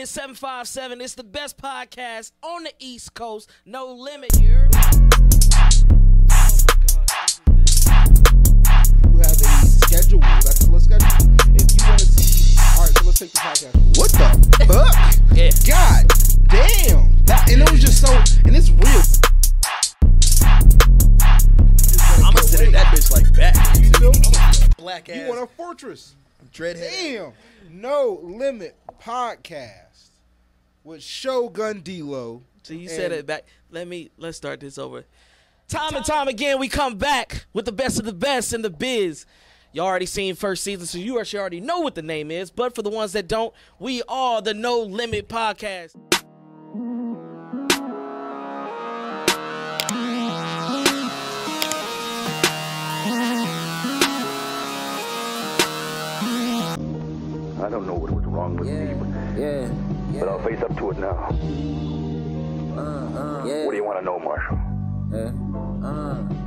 is 757. It's the best podcast on the East Coast. No limit, you heard me? You have a schedule. That's a schedule. If you want to see, all right, so let's take the podcast. What the fuck? Yeah. God damn. And it was just so, and it's real. I'm gonna sit in that bitch like that. You know? Black ass. You want a fortress. Dreadhead. Damn. No Limit Podcast with Shogun D-Lo. So you said it back. Let's start this over. Time and time again, we come back with the best of the best in the biz. You already seen first season, so you actually already know what the name is. But for the ones that don't, we are the No Limit Podcast. I don't know what was wrong with me, but I'll face up to it now. What do you want to know, Marshall?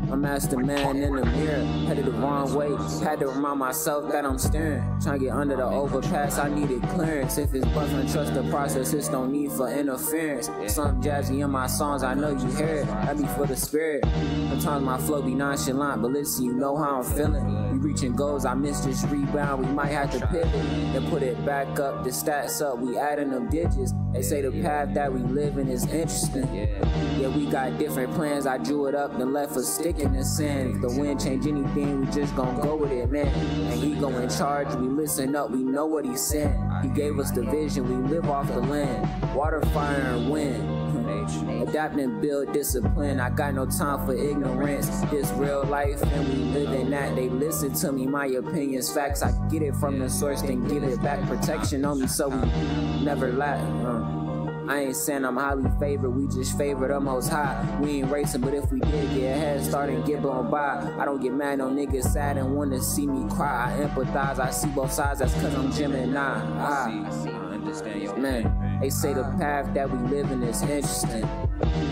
I'm master man in the mirror, headed the wrong way. Had to remind myself that I'm steering. Trying to get under the overpass, I needed clearance. If it's buffering, trust the process, it's no need for interference. Something jazzy in my songs, I know you hear it. I be for the spirit. Sometimes my flow be nonchalant, but listen, you know how I'm feeling. We reaching goals, I missed this rebound, we might have to pivot. Then put it back up, the stats up, we adding them digits. They say the path that we live in is interesting. Yeah, we got different plans, I drew it up and left us stick in the sand. If the wind change anything, we just gon' go with it, man. And he go in charge, we listen up, we know what he said. He gave us the vision, we live off the land. Water, fire, and wind. Adapt and build discipline. I got no time for ignorance. This real life and we live in that. They listen to me, my opinions, facts. I get it from the source, then give it back. Protection on me so we never lack. I ain't saying I'm highly favored, we just favor the most high. We ain't racing, but if we did get ahead, start and get blown by. I don't get mad on niggas sad and wanna see me cry. I empathize, I see both sides, that's cause I'm Gemini. I understand your man. They say the path that we live in is interesting.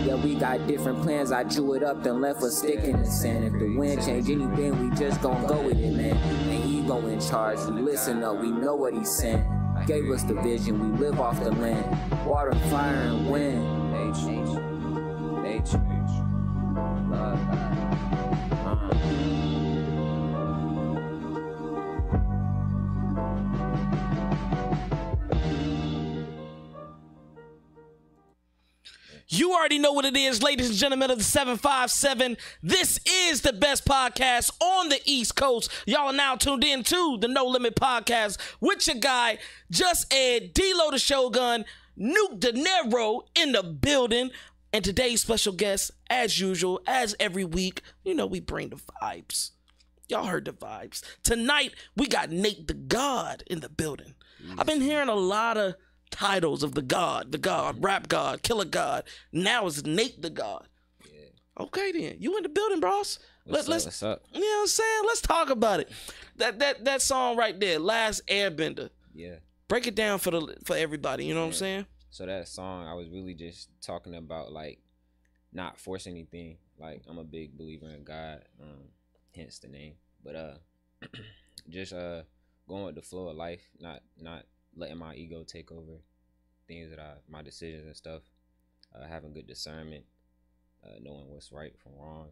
Yeah, we got different plans, I drew it up then left a stick in the sand. If the wind change anything, we just gon' go with it, man. And he go in charge, we listen up, we know what he's saying. Gave us the vision, we live off the land. Water, fire, and wind. You already know what it is, ladies and gentlemen of the 757. This is the best podcast on the East Coast. Y'all are now tuned in to the No Limit Podcast with your guy, Just Ed, D-Lo the Shogun, Nuke De Niro in the building. And today's special guest, as usual, as every week, you know we bring the vibes. Y'all heard the vibes. Tonight, we got NateTheGod in the building. I've been hearing a lot of titles of the God, rap God, killer God. Now it's NateTheGod. Yeah. Okay then, you in the building, bros. What's up? You know what I'm saying? Let's talk about it. That song right there, Last Airbender. Yeah. Break it down for everybody. You know what I'm saying? So that song, I was really just talking about like not forcing anything. Like I'm a big believer in God, hence the name. But just going with the flow of life, not letting my ego take over things that my decisions and stuff, having good discernment, knowing what's right from wrong,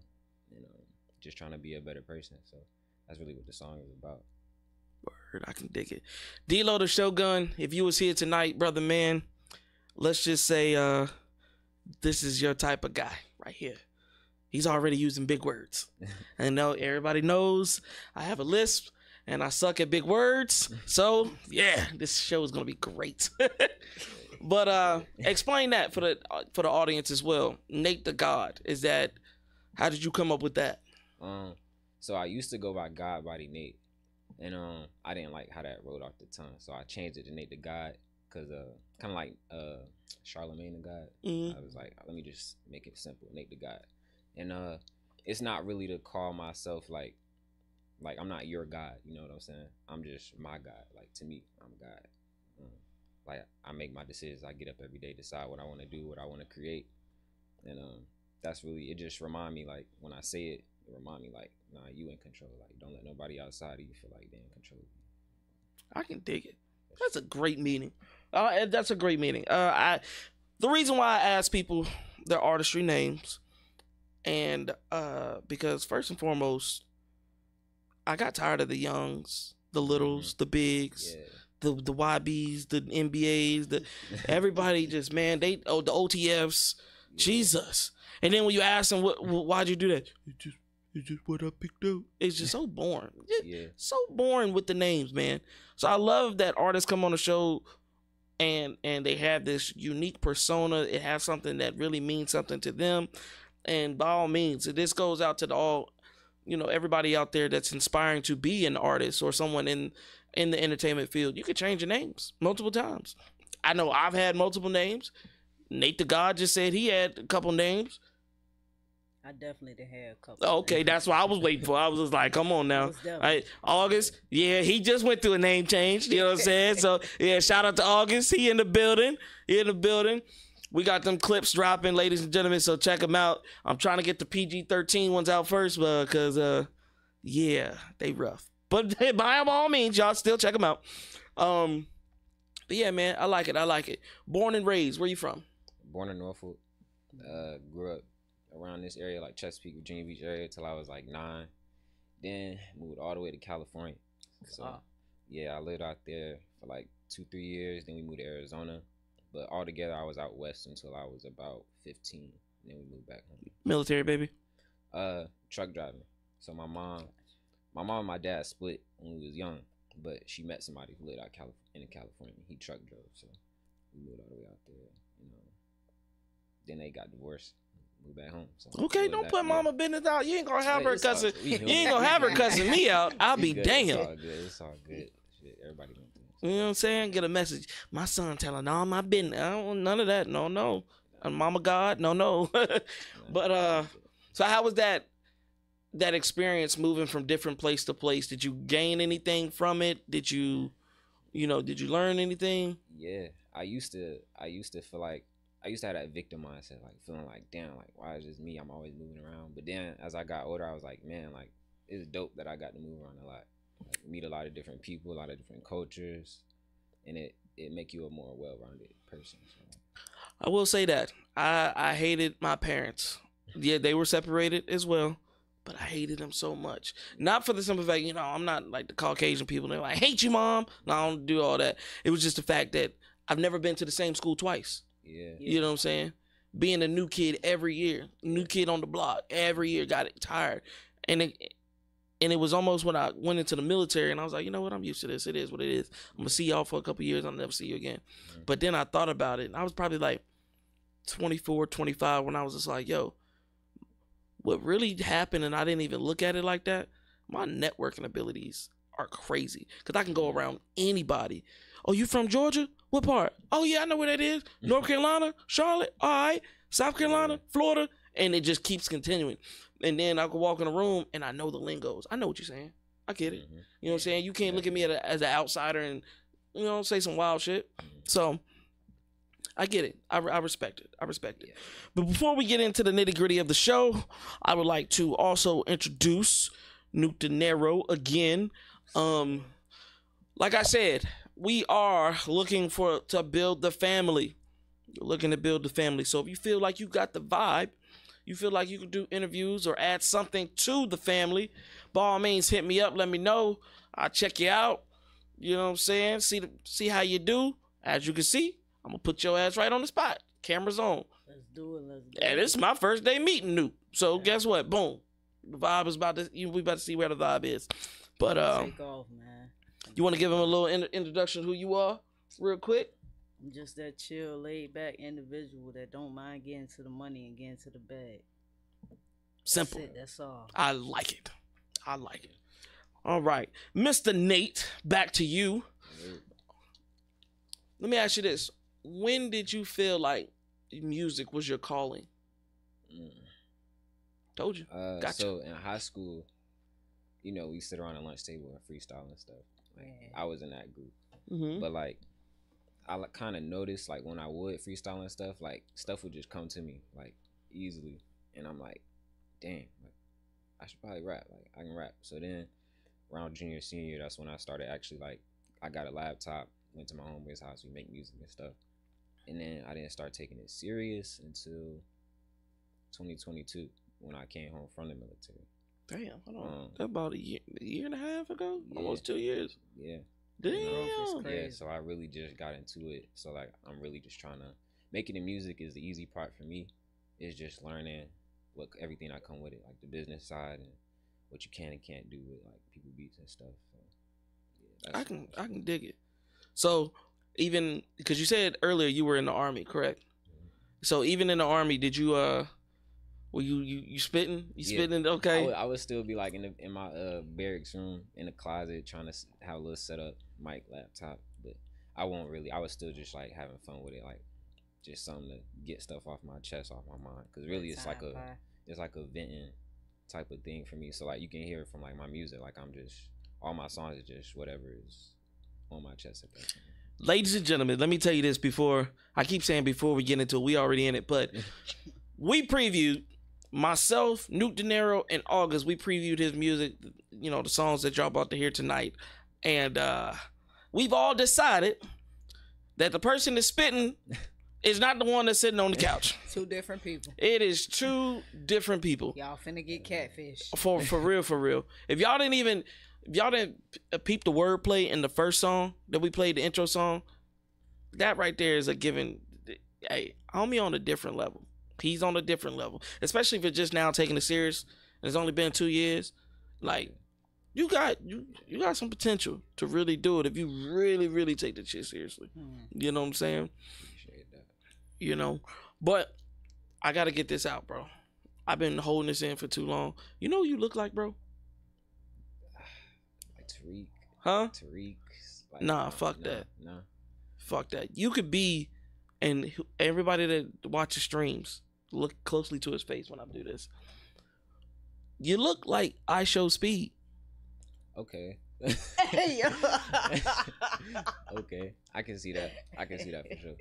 and just trying to be a better person. So that's really what the song is about. Word, I can dig it. D-Lo the Shogun, if you was here tonight, brother man, let's just say this is your type of guy right here. He's already using big words. I know everybody knows I have a lisp. And I suck at big words. So, yeah, this show is going to be great. But explain that for the audience as well. NateTheGod, how did you come up with that? So I used to go by God Body Nate. And I didn't like how that rolled off the tongue. So I changed it to NateTheGod because kind of like Charlemagne the God. I was like, let me just make it simple, NateTheGod. And it's not really to call myself like I'm not your God, you know what I'm saying? I'm just my God. Like to me, I'm God. Like I make my decisions. I get up every day, decide what I want to do, what I want to create, and that's really it. Just remind me like when I say it, remind me like, nah, you in control. Like don't let nobody outside of you feel like they in control of you. I can dig it. That's a great meaning. That's a great meaning. The reason why I ask people their artistry names, and because first and foremost, I got tired of the youngs, the littles, the bigs, the YBs, the NBAs, everybody just, man, the OTFs, Jesus. And then when you ask them, why'd you do that? It's just what I picked up. It's just so boring. So boring with the names, man. So I love that artists come on the show and they have this unique persona. It has something that really means something to them. And by all means, this goes out to everybody out there that's inspiring to be an artist or someone in the entertainment field. You could change your names multiple times. I know I've had multiple names. NateTheGod just said he had a couple names. I definitely did have a couple. Okay, that's what I was waiting for. I was just like, come on now. August, he just went through a name change. You know what I'm saying? So, shout out to August. He in the building. We got them clips dropping, ladies and gentlemen, so check them out. I'm trying to get the PG-13 ones out first because, they rough. But by all means, y'all still check them out. But yeah, man, I like it. Born and raised, where you from? Born in Norfolk. Grew up around this area, like Chesapeake, Virginia Beach area, till I was like 9. Then moved all the way to California. So, I lived out there for like 2-3 years. Then we moved to Arizona. But altogether, I was out west until I was about 15. Then we moved back home. Military, baby? Truck driving. So my mom and my dad split when we was young, but she met somebody who lived out in California. He truck drove, so we moved all the way out there. Then they got divorced. Moved back home. So okay, don't put mama business out. You ain't gonna have her cussing. You ain't gonna have her cussing me out. I'll be damned. It's all good. Shit, everybody went through. You know what I'm saying? Get a message. My son telling all my business. I don't want none of that. No. Mama God, no. But so how was that experience moving from different place to place? Did you gain anything from it? Did you learn anything? Yeah, I used to feel like I used to have that victim mindset, like feeling like, damn, like why is this me? I'm always moving around. But then as I got older, I was like, man, like it's dope that I got to move around a lot. Like, meet a lot of different people, a lot of different cultures, and it make you a more well-rounded person. So. I will say that I hated my parents. Yeah, they were separated as well, but I hated them so much. Not for the simple fact, I'm not like the Caucasian people. They're like, I hate you, mom. No, I don't do all that. It was just the fact that I've never been to the same school twice. Yeah. You know what I'm saying? Being a new kid every year, new kid on the block every year, got it tired, and it was almost when I went into the military and I was like, you know what? I'm used to this. It is what it is. I'm going to see y'all for a couple years. I'll never see you again. But then I thought about it. And I was probably like 24, 25 when I was just like, yo, what really happened, and I didn't even look at it like that, my networking abilities are crazy. Because I can go around anybody. Oh, you from Georgia? What part? Oh, yeah, I know where that is. North Carolina, Charlotte, all right. South Carolina, Florida. And it just keeps continuing. And then I could walk in a room and I know the lingos. I know what you're saying. I get it. You know what I'm saying? You can't look at me as an outsider and, say some wild shit. So I get it. I respect it. Yeah. But before we get into the nitty gritty of the show, I would like to also introduce Nuke De Niro again. Like I said, we are looking to build the family. We're looking to build the family. So if you feel like you got the vibe, you feel like you can do interviews or add something to the family, by all means, hit me up. Let me know. I'll check you out. You know what I'm saying? See how you do. As you can see, I'm going to put your ass right on the spot. Camera's on. Let's do it. And this is my first day meeting Nuke. So guess what? Boom. The vibe is about to, we about to see where the vibe is. But take off, man. You want to give him a little introduction of who you are real quick? I'm just that chill, laid back individual that don't mind getting to the money and getting to the bag. Simple. That's all. I like it. All right. Mr. Nate, back to you. Let me ask you this. When did you feel like music was your calling? Told you. Gotcha. So in high school, we sit around the lunch table and freestyle and stuff. I was in that group. But like, I kind of noticed like when I would freestyle and stuff, like stuff would just come to me like easily, and I'm like, dang, like I should probably rap. Like I can rap. So then around junior, senior, that's when I started actually like I got a laptop, went to my homeboy's house. We make music and stuff. And then I didn't start taking it serious until 2022 when I came home from the military. Damn, hold on. That's about a year and a half ago? Yeah. Almost 2 years. Yeah. Damn. Yeah, so I really just got into it. So like I'm really just trying to making the music is the easy part for me. It's just learning what everything that come with it, like the business side and what you can and can't do with like people beats and stuff. So yeah, I can dig it. So even because you said earlier you were in the Army, correct? Mm-hmm. So even in the Army, did you were you spitting? You spitting? Okay. I would still be like in my barracks room in the closet trying to have a little setup, mic, laptop, but I would still just like having fun with it, like just something to get stuff off my chest, off my mind, because really it's like a venting type of thing for me. So like you can hear it from like my music, like I'm just all my songs is just whatever is on my chest at that time. Ladies and gentlemen, let me tell you this before I keep saying before we get into it, we already in it, but we previewed myself, Nuke De Niro, and August. We previewed his music, you know, the songs that y'all about to hear tonight, and we've all decided that the person that's spitting is not the one that's sitting on the couch. Two different people. It is two different people. Y'all finna get catfish. For real. If y'all didn't peep the wordplay in the first song that we played, the intro song, that right there is a given. Hey, homie on a different level. He's on a different level, especially if you're just now taking it serious. And it's only been 2 years. Like you got some potential to really do it if you really take the shit seriously. You know what I'm saying? Appreciate that. You know, but I gotta get this out, bro. I've been holding this in for too long. You know who you look like, bro? Like Tariq. Huh? Tariq. Like, nah, fuck that. No. Fuck that. You could be, and everybody that watches streams, look closely to his face when I do this. You look like I Show Speed. Okay. Hey, Okay. I can see that for sure.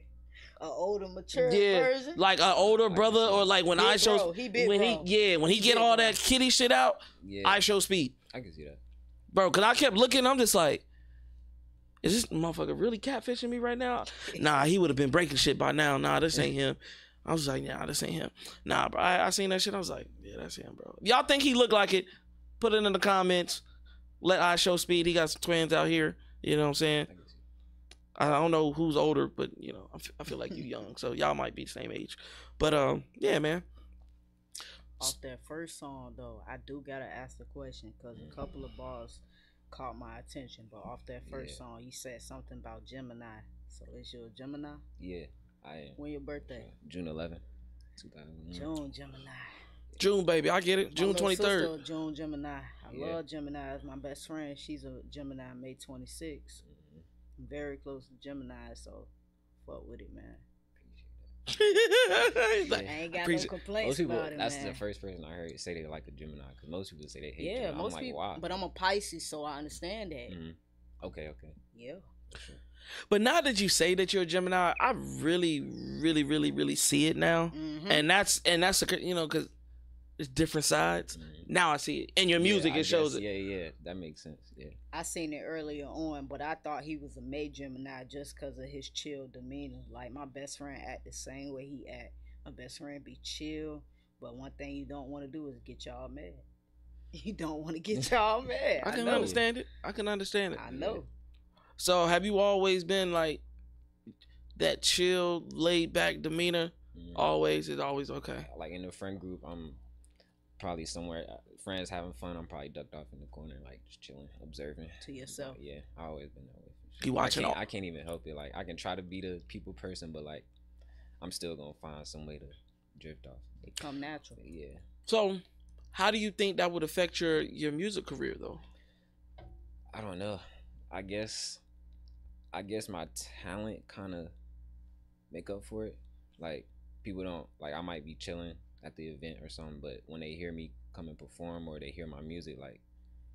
An older, mature version. Like an older brother, or like when I Show when he get all that kitty shit out, I Show Speed. I can see that. Bro, cause I kept looking, I'm just like, is this motherfucker really catfishing me right now? Nah, he would have been breaking shit by now. Nah, this ain't him. I was like, nah, this ain't him. Nah, bro, I seen that shit. I was like, yeah, that's him, bro. If y'all think he looked like it, put it in the comments. Let I Show Speed. He got some twins out here. You know what I'm saying? I don't know who's older, but, you know, I feel like you young. So y'all might be the same age. But, yeah, man. Off that first song, though, I do got to ask the question because a couple of bars caught my attention. But off that first song, you said something about Gemini. So is you a Gemini? Yeah, I am. When your birthday? June 11th, 2001. June Gemini. June, baby. I get it. June 23rd. June Gemini. I love Gemini. As my best friend, she's a Gemini, May 26th. I'm very close to Gemini, so fuck with it, man. Like, I ain't got no complaints about it, that's man. the first person I heard say they like a Gemini, because most people say they hate Gemini. Yeah, most people. Wow. But I'm a Pisces, so I understand that. Okay. Yeah. Sure. But now that you say that you're a Gemini, I really see it now, and that's you know, because it's different sides. Now I see it in your music. It shows it. Yeah, that makes sense. Yeah, I seen it earlier on, but I thought he was a May Gemini just because of his chill demeanor. Like my best friend act the same way he act. My best friend be chill, but one thing you don't want to do is get y'all mad. You don't want to get y'all mad. I can understand it. I know. So have you always been like that chill, laid back demeanor? Always is always okay. Like in the friend group, I'm probably somewhere, friends having fun. I'm probably ducked off in the corner, like just chilling, observing. To yourself. Yeah, I always been that way. For sure. You watching I can't even help it. Like I can try to be the people person, but like I'm still gonna find some way to drift off. It come natural. Yeah. So how do you think that would affect your music career though? I don't know. I guess my talent kind of make up for it. Like people don't, like I might be chilling at the event or something, but when they hear me come and perform or they hear my music, like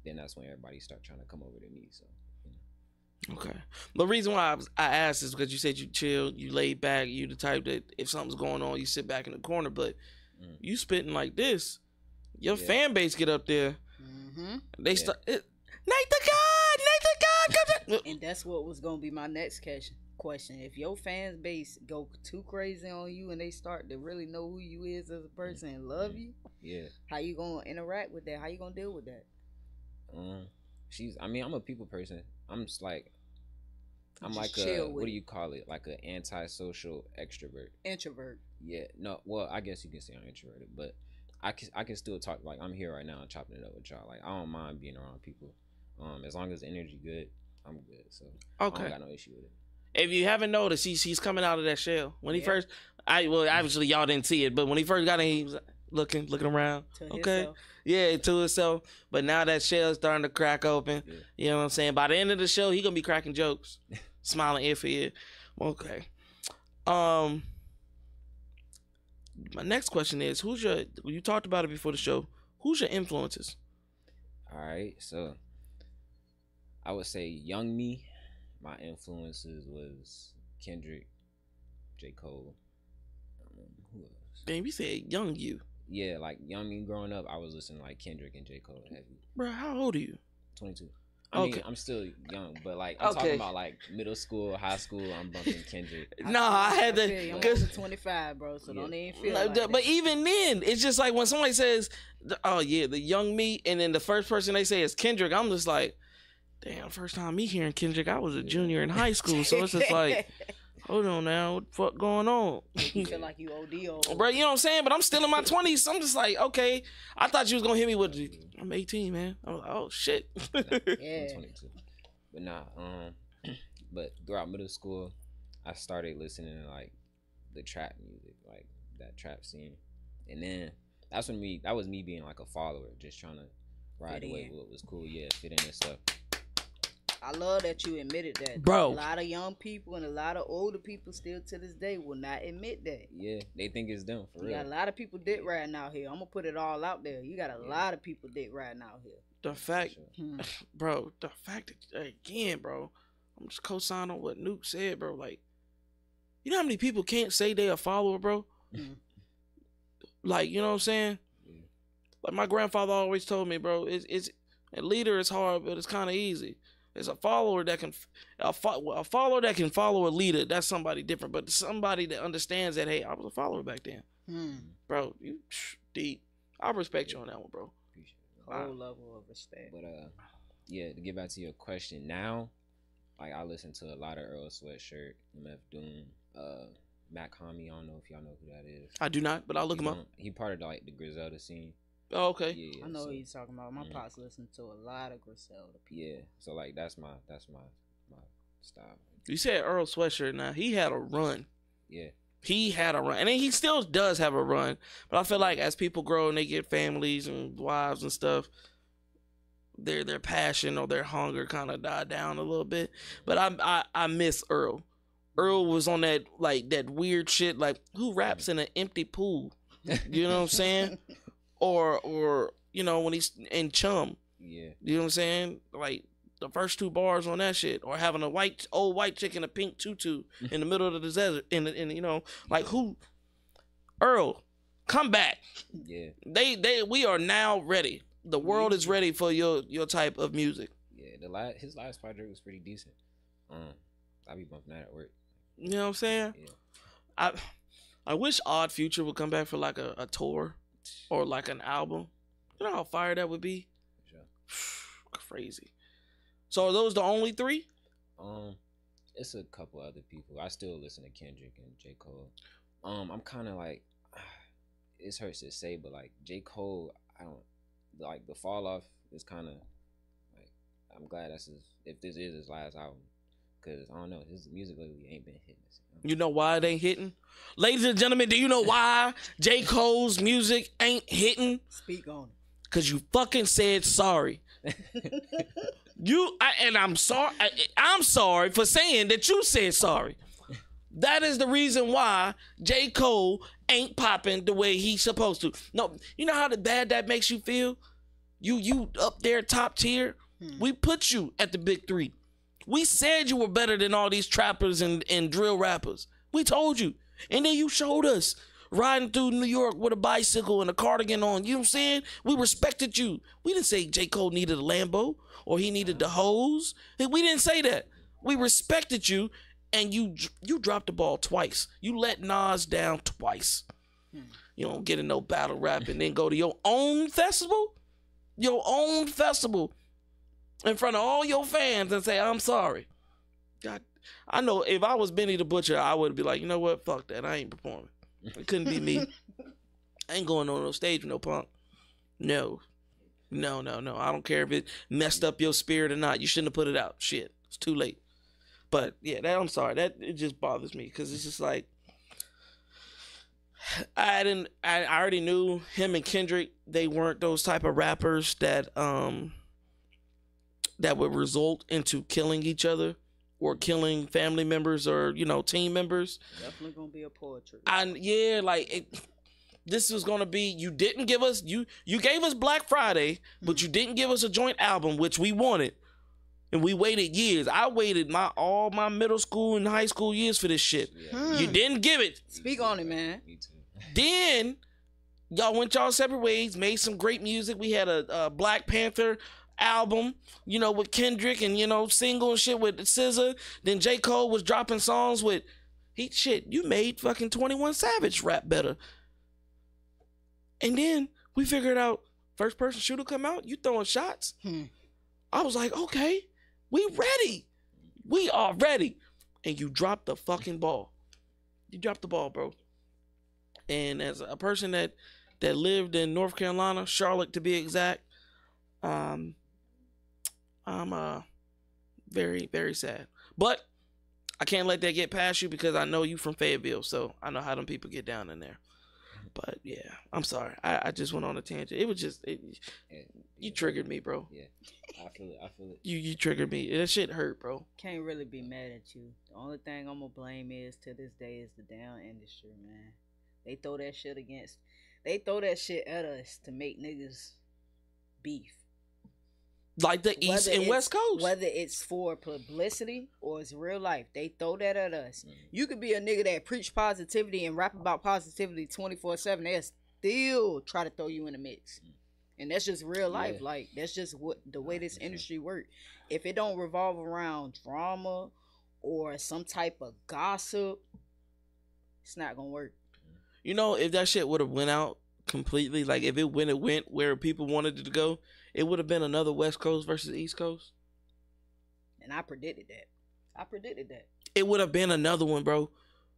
then that's when everybody start trying to come over to me. So you know. Okay. The reason why I asked is because you said you chill, you laid back, you the type that if something's going on, you sit back in the corner. But you spitting like this, your fan base get up there. They start. NateTheGod, come to. And that's what was gonna be my next question. If your fan base go too crazy on you and they start to really know who you is as a person and love you, how you gonna interact with that? How you gonna deal with that? I'm a people person. I'm just like, I'm like what do you call it? Like an antisocial extrovert. Introvert. Yeah. No. Well, I guess you can say I'm introverted, but I can still talk. Like, I'm here right now and chopping it up with y'all. Like, I don't mind being around people. As long as the energy good, I'm good. So I don't got no issue with it. If you haven't noticed, he's coming out of that shell. When he first, obviously y'all didn't see it, but when he first got in, he was looking around. To himself. But now that shell's starting to crack open. Yeah. You know what I'm saying? By the end of the show, he gonna be cracking jokes, smiling ear for ear. Okay. My next question is, you talked about it before the show, who's your influences? All right, so I would say young me. My influences was Kendrick, J. Cole. Who else? Damn, you said young you. Yeah, like young me growing up, I was listening to like Kendrick and J. Cole heavy. Bro, how old are you? 22. I mean, I'm still young, but like I'm talking about like middle school, high school. I'm bumping Kendrick. I had to. I'm over 25, bro. So don't even feel like that. But even then, it's just like when somebody says, "Oh yeah, the young me," and then the first person they say is Kendrick. I'm just like, damn. First time me hearing Kendrick, I was a junior in high school. So it's just like, hold on now, what the fuck going on? You feel like you OD, bro. You know what I'm saying? But I'm still in my 20s. So I'm just like, okay. I thought you was gonna hit me with, I'm 18, man. I'm like, oh shit. I'm 22. But but throughout middle school, I started listening to like the trap music, like that trap scene, and then that was me being like a follower, just trying to ride the wave. What was cool, fit in and stuff. I love that you admitted that, bro. A lot of young people and a lot of older people still to this day will not admit that. Yeah, they think it's them for real. You got a lot of people dick riding out here. I'm gonna put it all out there. You got a lot of people dick riding out here. The fact, bro, the fact that, again, bro, I'm just co-signing on what Nuke said, bro. Like, you know how many people can't say they a follower, bro? Like, you know what I'm saying? Yeah. Like my grandfather always told me, bro, it's a leader is hard, but it's kind of easy. It's a follower that can follow a leader. That's somebody different, but somebody that understands that, hey, I was a follower back then. Bro, you deep. I respect you on that one, bro. Whole level of respect. But to get back to your question now, like I listen to a lot of Earl Sweatshirt, MF Doom, Mac Homie. I don't know if y'all know who that is. I do not, but I'll look him up. He part of like the Griselda scene. Oh, okay. Yeah, I know what he's talking about. My pops listen to a lot of Griselda people. Yeah, so like that's my style. You said Earl Sweatshirt. Now he had a run. Yeah. He had a run, and then he still does have a run. But I feel like as people grow and they get families and wives and stuff, their passion or their hunger kind of died down a little bit. But I miss Earl. Earl was on that that weird shit. Like, who raps in an empty pool? You know what I'm saying? Or you know, when he's in Chum. Yeah. You know what I'm saying? Like the first two bars on that shit, or having a old white chick in a pink tutu in the middle of the desert, in you know, like who? Earl, come back. Yeah. We are now ready. The world is ready for your type of music. Yeah, his last project was pretty decent. I be bumping that at work. You know what I'm saying? Yeah. I wish Odd Future would come back for like a tour or like an album. You know how fire that would be? Sure. Crazy. So are those the only three? It's a couple other people. I still listen to Kendrick and J. Cole. I'm kind of like, it hurts to say, but like J. Cole, I don't like the fall off is kind of like, I'm glad if this is his last album, because I don't know, his music lately ain't been hitting. You know why it ain't hitting? Ladies and gentlemen, do you know why J. Cole's music ain't hitting? Speak on it. Because you fucking said sorry. I'm sorry. I'm sorry for saying that you said sorry. That is the reason why J. Cole ain't popping the way he's supposed to. No, you know how bad that makes you feel? You up there top tier? We put you at the big three. We said you were better than all these trappers and drill rappers. We told you. And then you showed us riding through New York with a bicycle and a cardigan on. You know what I'm saying? We respected you. We didn't say J. Cole needed a Lambo or he needed the hose. We didn't say that. We respected you, and you dropped the ball twice. You let Nas down twice. You don't get in no battle rap and then go to your own festival? Your own festival in front of all your fans and say, I'm sorry. God, I know if I was Benny the Butcher, I would be like, you know what? Fuck that. I ain't performing. It couldn't be me. I ain't going on no stage with no punk. No. I don't care if it messed up your spirit or not. You shouldn't have put it out. Shit. It's too late. But yeah, I'm sorry. It just bothers me because it's just like I already knew him and Kendrick, they weren't those type of rappers that would result into killing each other or killing family members or, team members. Definitely gonna be a poetry. This was gonna be, you didn't give us, you gave us Black Friday, but you didn't give us a joint album, which we wanted. And we waited years. I waited all my middle school and high school years for this shit. You didn't give it. Speak on it, man. Me too. Then y'all went y'all separate ways, made some great music. We had a Black Panther album, with Kendrick and, single and shit with SZA. Then J. Cole was dropping songs with, you made fucking 21 Savage rap better. And then we figured out first person shooter come out, you throwing shots. I was like, okay, we ready. We are ready. And you dropped the fucking ball. You dropped the ball, bro. And as a person that lived in North Carolina, Charlotte to be exact, I'm very, very sad. But I can't let that get past you because I know you from Fayetteville, so I know how them people get down in there. But yeah, I'm sorry. I just went on a tangent. It was just you triggered me, bro. Yeah, I feel it. You triggered me. That shit hurt, bro. Can't really be mad at you. The only thing I'm gonna blame is to this day is the damn industry, man. They throw that shit at us to make niggas beef. Like the East and West Coast. Whether it's for publicity or it's real life, they throw that at us. You could be a nigga that preach positivity and rap about positivity 24/7. They'll still try to throw you in the mix. And that's just real life. Yeah. Like, that's just the way this industry works. If it don't revolve around drama or some type of gossip, it's not gonna work. If that shit would have went out completely, like if it went where people wanted it to go, it would have been another West Coast versus East Coast. And I predicted that. It would have been another one, bro.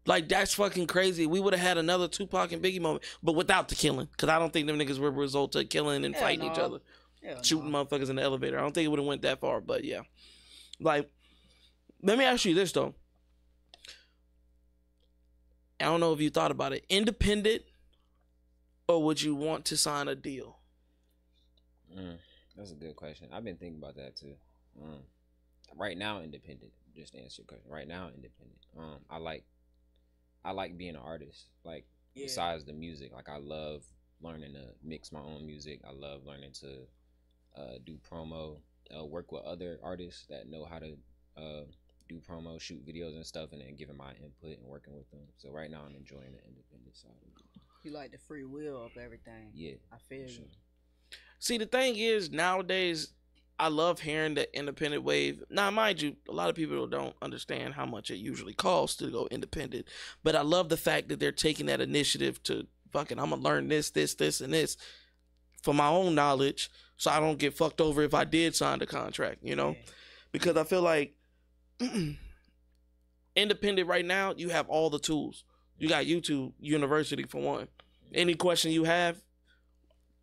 Like, that's fucking crazy. We would have had another Tupac and Biggie moment, but without the killing. Because I don't think them niggas would result to killing and fighting each other. Shooting motherfuckers in the elevator. I don't think it would have went that far, but yeah. Like, let me ask you this, though. I don't know if you thought about it. Independent, or would you want to sign a deal? That's a good question. I've been thinking about that too. Right now, independent. Just to answer your question. Right now, independent. I like being an artist. Like, besides the music, like I love learning to mix my own music. I love learning to do promo, work with other artists that know how to do promo, shoot videos and stuff, and then giving my input and working with them. So right now, I'm enjoying the independent side of it. You like the free will of everything. Yeah, I feel you. See, the thing is, nowadays, I love hearing the independent wave. Now, mind you, a lot of people don't understand how much it usually costs to go independent. But I love the fact that they're taking that initiative to fucking, I'm going to learn this, and this for my own knowledge so I don't get fucked over if I did sign the contract, Yeah. Because I feel like independent right now, you have all the tools. You got YouTube University for one. Any question you have,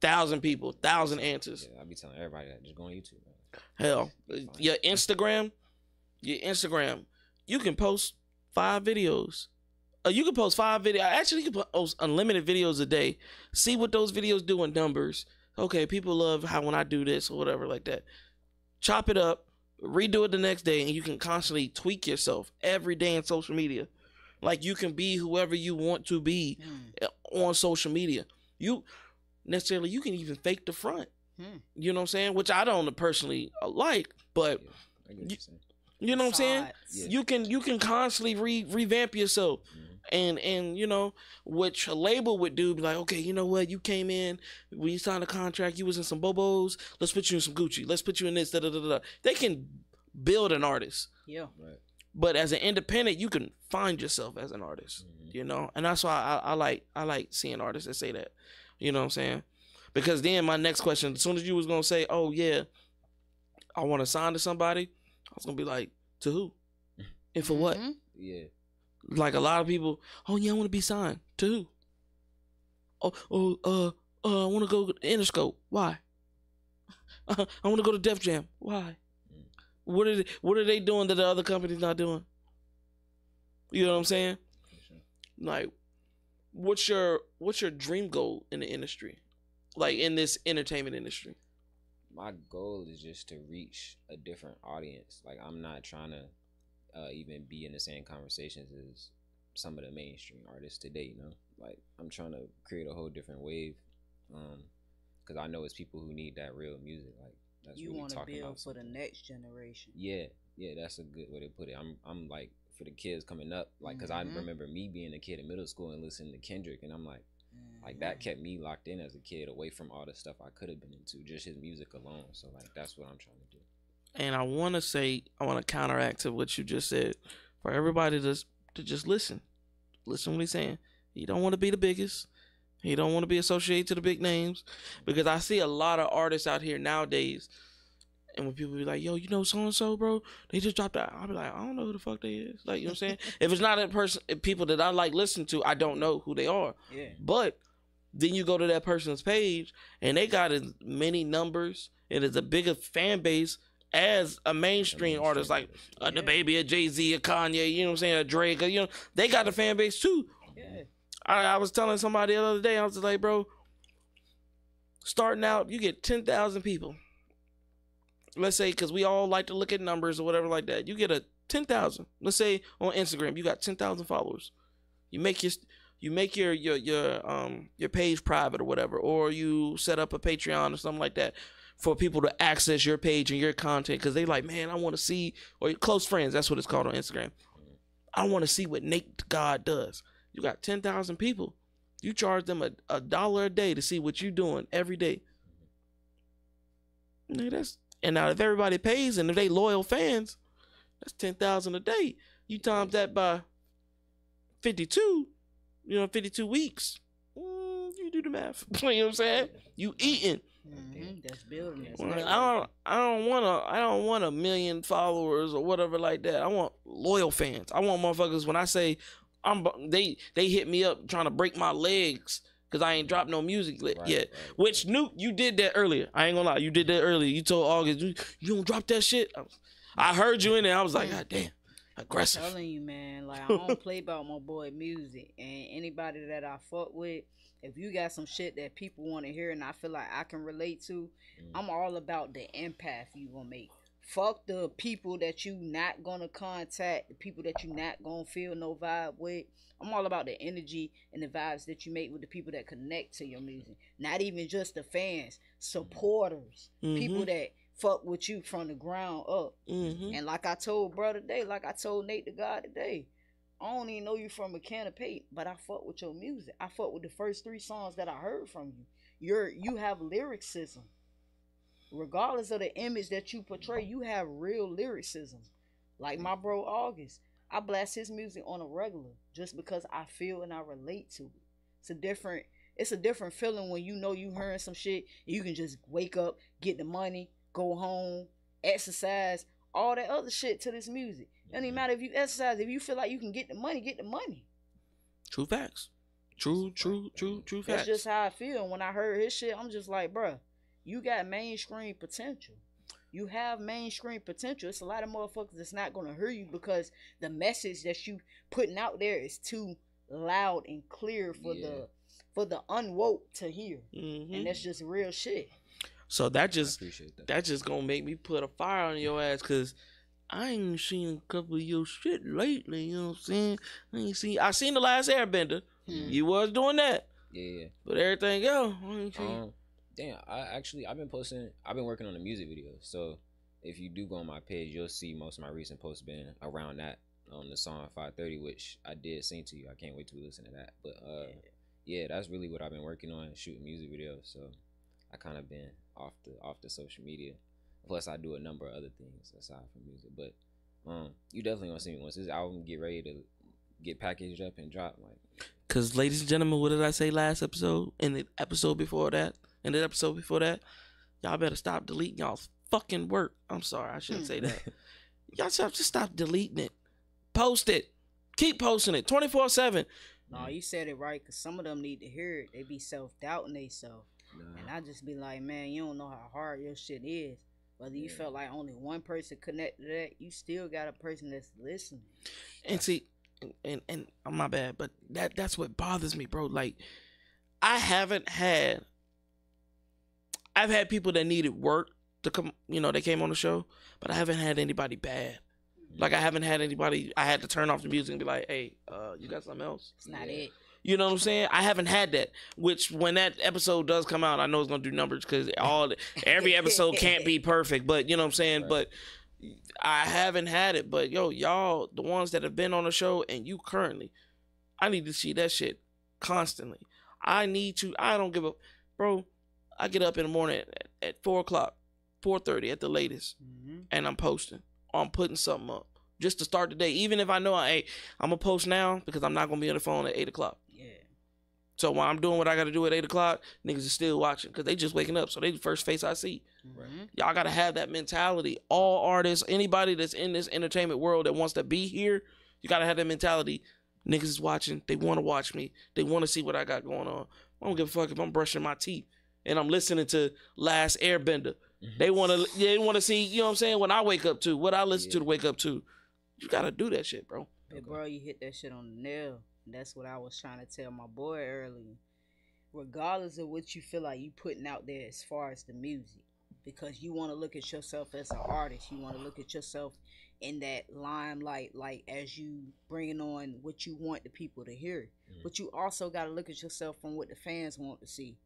1,000 people, 1,000 answers. Yeah, I be telling everybody that. Just go on YouTube. Man. Hell, your Instagram, you can post 5 videos. You can post 5 videos. Actually, you can post unlimited videos a day. See what those videos do in numbers. Okay, people love how when I do this or whatever like that. Chop it up, redo it the next day, and you can constantly tweak yourself every day in social media. Like, you can be whoever you want to be on social media. You can even fake the front. You know what I'm saying? Which I don't personally like, but you know what I'm saying? Yeah. You can constantly revamp yourself. And you know, which a label would do, be like, okay, you know what, you came in, when you signed a contract, you was in some Bobos, let's put you in some Gucci, let's put you in this, da da da da. They can build an artist. Yeah. Right. But as an independent, you can find yourself as an artist, you know? And that's why I like seeing artists that say that. You know what I'm saying? Because then my next question, as soon as you was going to say, oh, yeah, I want to sign to somebody, I was going to be like, to who? And for what? Yeah. Like a lot of people, oh, yeah, I want to be signed. To who? I want to go to Interscope. Why? I want to go to Def Jam. Why? What are they doing that the other company's not doing? You know what I'm saying? Like, what's your dream goal in the industry? Like in this entertainment industry? My goal is just to reach a different audience. Like, I'm not trying to even be in the same conversations as some of the mainstream artists today, you know? Like, I'm trying to create a whole different wave. Because I know it's people who need that real music. Like, that's You really want to talking build about for the something. next generation. Yeah, that's a good way to put it. I'm like, for the kids coming up, like, because I remember me being a kid in middle school and listening to Kendrick, and I'm like that kept me locked in as a kid, away from all the stuff I could have been into, just his music alone. So like, that's what I'm trying to do. And I want to counteract to what you just said, for everybody to just listen what he's saying. He don't want to be the biggest. He don't want to be associated to the big names, because I see a lot of artists out here nowadays. And when people be like, yo, you know so-and-so, bro, they just dropped out. I'll be like, I don't know who the fuck they is. Like, you know what I'm saying? If it's not a person, people that I like listening to, I don't know who they are. Yeah. But then you go to that person's page, and they got as many numbers, and it's a bigger fan base as a mainstream artist, like the Baby, a Jay-Z, a Kanye, you know what I'm saying, a Drake, you know, they got the fan base too. Yeah. I was telling somebody the other day, I was just like, bro, starting out, you get 10,000 people. Let's say, because we all like to look at numbers or whatever like that. You get a 10,000. Let's say on Instagram, you got 10,000 followers. You make your page private or whatever, or you set up a Patreon or something like that for people to access your page and your content, because they like, man, I want to see, or your close friends, that's what it's called on Instagram. I want to see what NateTheGod does. You got 10,000 people. You charge them $1 a day to see what you're doing every day. And now if everybody pays and if they loyal fans, that's 10,000 a day. You times that by 52, 52 weeks. You do the math. You know what I'm saying? You eating. That's building. I don't want a million followers or whatever like that. I want loyal fans. I want motherfuckers, when I say they hit me up trying to break my legs because I ain't dropped no music yet. Right. Which, Nuke, you did that earlier. I ain't gonna lie, you did that earlier. You told August, you don't drop that shit. I heard you in there. I was like, God damn, aggressive. I'm telling you, man, like, I don't play about my boy music, and anybody that I fuck with, if you got some shit that people want to hear and I feel like I can relate to, I'm all about the empath you gonna make. Fuck the people that you not gonna contact, the people that you not gonna feel no vibe with. I'm all about the energy and the vibes that you make with the people that connect to your music. Not even just the fans, supporters, people that fuck with you from the ground up. And like I told brother today, like I told NateTheGod today, I don't even know you from a can of paint, but I fuck with your music. I fuck with the first 3 songs that I heard from you. You have lyricism. Regardless of the image that you portray, you have real lyricism. Like my bro August, I blast his music on a regular just because I feel and I relate to it. It's a different feeling when you know you hearing some shit and you can just wake up, get the money, go home, exercise, all that other shit to this music. It doesn't even matter if you exercise. If you feel like you can get the money, get the money. True facts. True facts. That's just how I feel. When I heard his shit, I'm just like, bruh, you got mainstream potential. You have mainstream potential. It's a lot of motherfuckers that's not going to hear you because the message that you putting out there is too loud and clear for the unwoke to hear. And that's just real shit. So that just gonna make me put a fire on your ass, because I ain't seen a couple of your shit lately, you know what I'm saying? I seen The Last Airbender. You was doing that. Yeah. But everything else, I ain't seen. Damn, I've been working on the music videos. So if you do go on my page, you'll see most of my recent posts been around that. on the song 530, which I did sing to you. I can't wait to listen to that. But yeah, that's really what I've been working on, shooting music videos. So I kind of been off the social media. Plus, I do a number of other things aside from music. But you definitely gonna see me once this album get ready to get packaged up and drop. Like, cause ladies and gentlemen, what did I say last episode? In the episode before that, y'all better stop deleting y'all's fucking work. I'm sorry, I shouldn't say that. Y'all have to stop deleting it. Post it. Keep posting it 24/7. No, you said it right, because some of them need to hear it. They be self-doubting themselves. And I just be like, man, you don't know how hard your shit is. Whether you felt like only one person connected to that, you still got a person that's listening. And see, and my bad, but that's what bothers me, bro. Like, I've had people that needed work to come, they came on the show, but I haven't had anybody bad. Like, I haven't had anybody, I had to turn off the music and be like, hey, you got something else? It's not it. You know what I'm saying? I haven't had that, which when that episode does come out, I know it's going to do numbers because every episode can't be perfect, but you know what I'm saying? Right. But I haven't had it. But yo, y'all, the ones that have been on the show and you currently, I need to see that shit constantly. I don't give a, bro, I get up in the morning at 4 o'clock, 4:30 at the latest, and I'm posting. I'm putting something up just to start the day. Even if I know I'm gonna post now because I'm not gonna be on the phone at 8 o'clock. Yeah. So while I'm doing what I gotta do at 8 o'clock, niggas are still watching because they just waking up. So they the first face I see. Right. Y'all gotta have that mentality. All artists, anybody that's in this entertainment world that wants to be here, you gotta have that mentality. Niggas is watching. They want to watch me. They want to see what I got going on. I don't give a fuck if I'm brushing my teeth and I'm listening to Last Airbender. They want to see, you know what I'm saying, when I wake up to, what I listen to wake up to. You got to do that shit, bro. Hey, bro, you hit that shit on the nail. That's what I was trying to tell my boy earlier. Regardless of what you feel like you putting out there as far as the music, because you want to look at yourself as an artist. You want to look at yourself in that limelight, like as you bringing on what you want the people to hear. But you also got to look at yourself from what the fans want to see.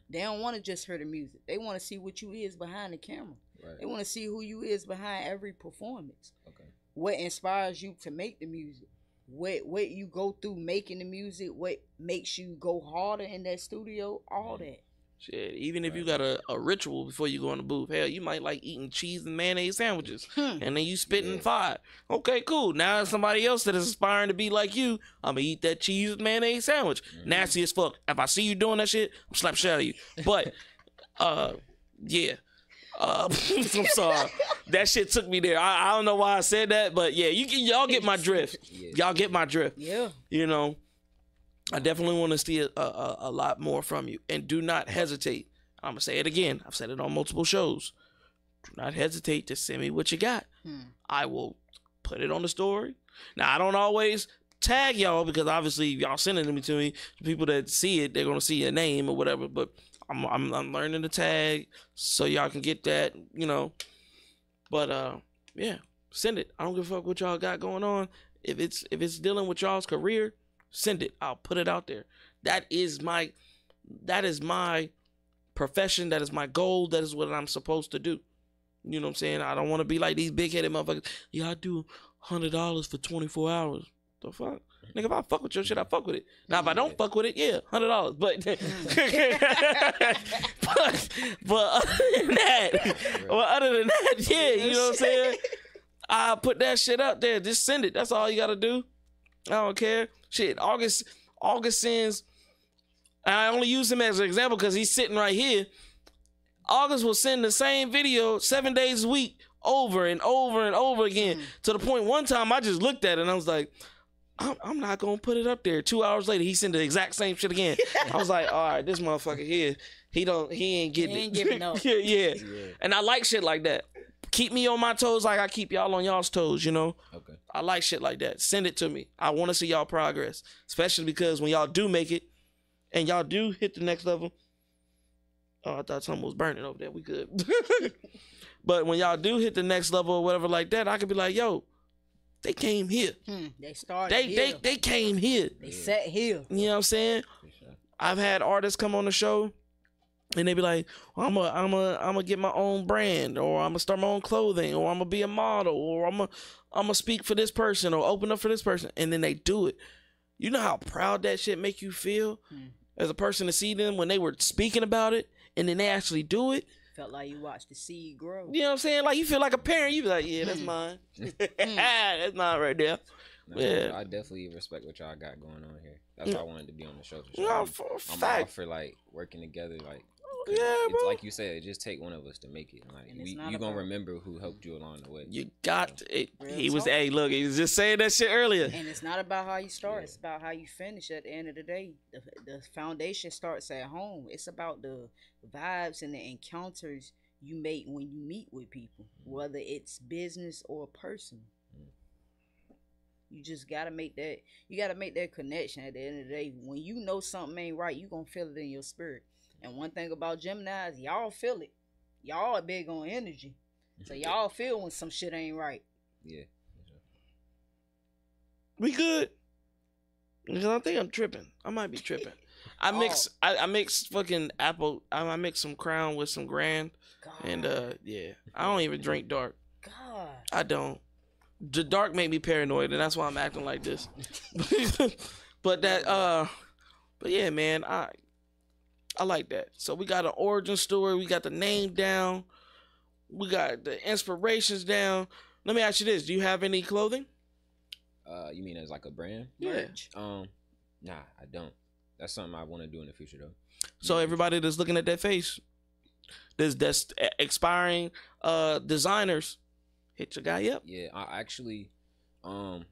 They don't want to just hear the music. They want to see what you is behind the camera. Right. They want to see who you is behind every performance. Okay. What inspires you to make the music? What you go through making the music? What makes you go harder in that studio? All that. Shit, even if you got a ritual before you go in the booth, hell, you might like eating cheese and mayonnaise sandwiches, and then you spitting fire. Okay, cool. Now somebody else that is aspiring to be like you, I'm gonna eat that cheese and mayonnaise sandwich. Nasty as fuck. If I see you doing that shit, I'm slap shit out of you. But, yeah. I'm sorry. That shit took me there. I don't know why I said that, but yeah, y'all get my drift. Y'all get my drift. Yeah. You know. I definitely want to see a lot more from you. And do not hesitate. I'm going to say it again. I've said it on multiple shows. Do not hesitate to send me what you got. I will put it on the story. Now, I don't always tag y'all because obviously y'all sending them to me. The people that see it, they're going to see your name or whatever. But I'm learning to tag so y'all can get that, you know. But, yeah, send it. I don't give a fuck what y'all got going on. If it's dealing with y'all's career, send it. I'll put it out there. That is my profession. That is my goal. That is what I'm supposed to do. You know what I'm saying? I don't want to be like these big-headed motherfuckers. Yeah, I do $100 for 24 hours. The fuck? Nigga, if I fuck with your shit, I fuck with it. Now, if I don't fuck with it, yeah, $100. But other than that, yeah, you know what I'm saying? I put that shit up there. Just send it. That's all you got to do. I don't care. Shit, August sends, I only use him as an example because he's sitting right here. August will send the same video 7 days a week over and over and over again to the point one time I just looked at it and I was like, I'm not going to put it up there. 2 hours later, he sent the exact same shit again. I was like, all right, this motherfucker here, he ain't getting it. He ain't giving no. yeah. And I like shit like that. Keep me on my toes like I keep y'all on y'all's toes, you know? Okay. I like shit like that. Send it to me. I want to see y'all progress. Especially because when y'all do make it and y'all do hit the next level. Oh, I thought something was burning over there. We good. But when y'all do hit the next level or whatever like that, I could be like, yo, they came here. They started here. They came here. They sat here. You know what I'm saying? I've had artists come on the show And they be like, well, I'm gonna get my own brand, or I'm gonna start my own clothing, or I'm gonna be a model, or I'm gonna speak for this person, or open up for this person, and then they do it. You know how proud that shit make you feel as a person to see them when they were speaking about it, and then they actually do it. Felt like you watched the seed grow. You know what I'm saying? Like you feel like a parent. You be like, yeah, that's mine. That's mine right there. No, Yeah. I definitely respect what y'all got going on here. That's why I wanted to be on the show. For sure. No, for I'm all for like working together, like. Yeah, it's bro. like you said, it just take one of us to make it. Like you gonna remember who helped you along the way. You got it. He was, talk. hey, look, he was just saying that shit earlier. And it's not about how you start; it's about how you finish. At the end of the day, the foundation starts at home. It's about the vibes and the encounters you make when you meet with people, whether it's business or personal. You just gotta make that. You gotta make that connection. At the end of the day, when you know something ain't right, you gonna feel it in your spirit. And one thing about Geminis, y'all feel it. Y'all are big on energy. So y'all feel when some shit ain't right. Yeah. We good. Because I think I'm tripping. I might be tripping. I mix fucking apple. I mix some Crown with some Grand. God. And yeah. I don't even drink dark. God. I don't. The dark make me paranoid, and that's why I'm acting like this. But yeah, man, I like that. So we got an origin story. We got the name down. We got the inspirations down. Let me ask you this: do you have any clothing? You mean as like a brand? Yeah. Nah, I don't. That's something I want to do in the future though. So everybody that's looking at that face, that's expiring designers, hit your guy up. Yeah, I actually, I'm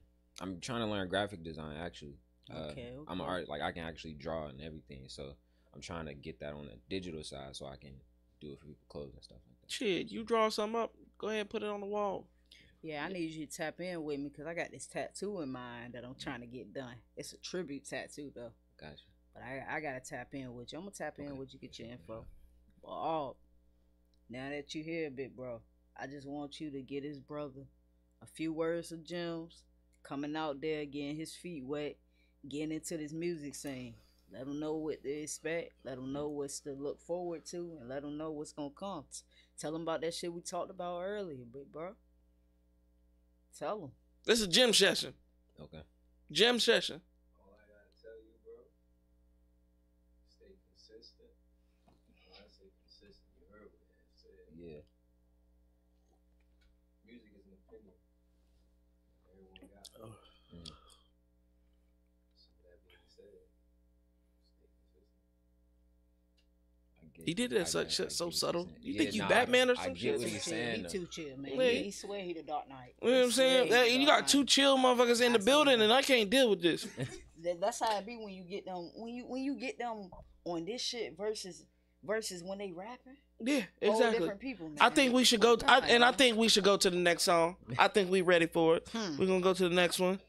trying to learn graphic design. Actually, Okay. I'm an artist. Like I can actually draw and everything. So I'm trying to get that on the digital side so I can do it for people's clothes and stuff like that. Shit, you draw something up, go ahead and put it on the wall. Yeah, I need you to tap in with me because I got this tattoo in mind that I'm trying to get done. It's a tribute tattoo though. Gotcha. But I gotta tap in with you. I'm gonna tap in with you, get your info. But now that you here, big bro, I just want you to get his brother a few words of gems, coming out there, getting his feet wet, getting into this music scene. Let him know what to expect. Let him know what's to look forward to, and let him know what's gonna come. Tell him about that shit we talked about earlier, big bro. Tell him. This is a gym session. Okay. Gym session. All I gotta tell you, bro, stay consistent. When I say consistent, you heard what I said. Yeah. Music is an opinion. Everyone got it. Mm. So that being said, stay consistent. He did that so subtle. You think you nah, Batman or I some get shit? what he's saying, He though. too chill, man. Like- He swear he the Dark Knight. You know what I'm saying? You got two chill motherfuckers in the building, and I can't deal with this. That's how it be when you get them. When you get them on this shit versus when they rapping. Yeah, Whole exactly. different people, man. I think we should go. I think we should go to the next song. I think we ready for it. We're gonna go to the next one.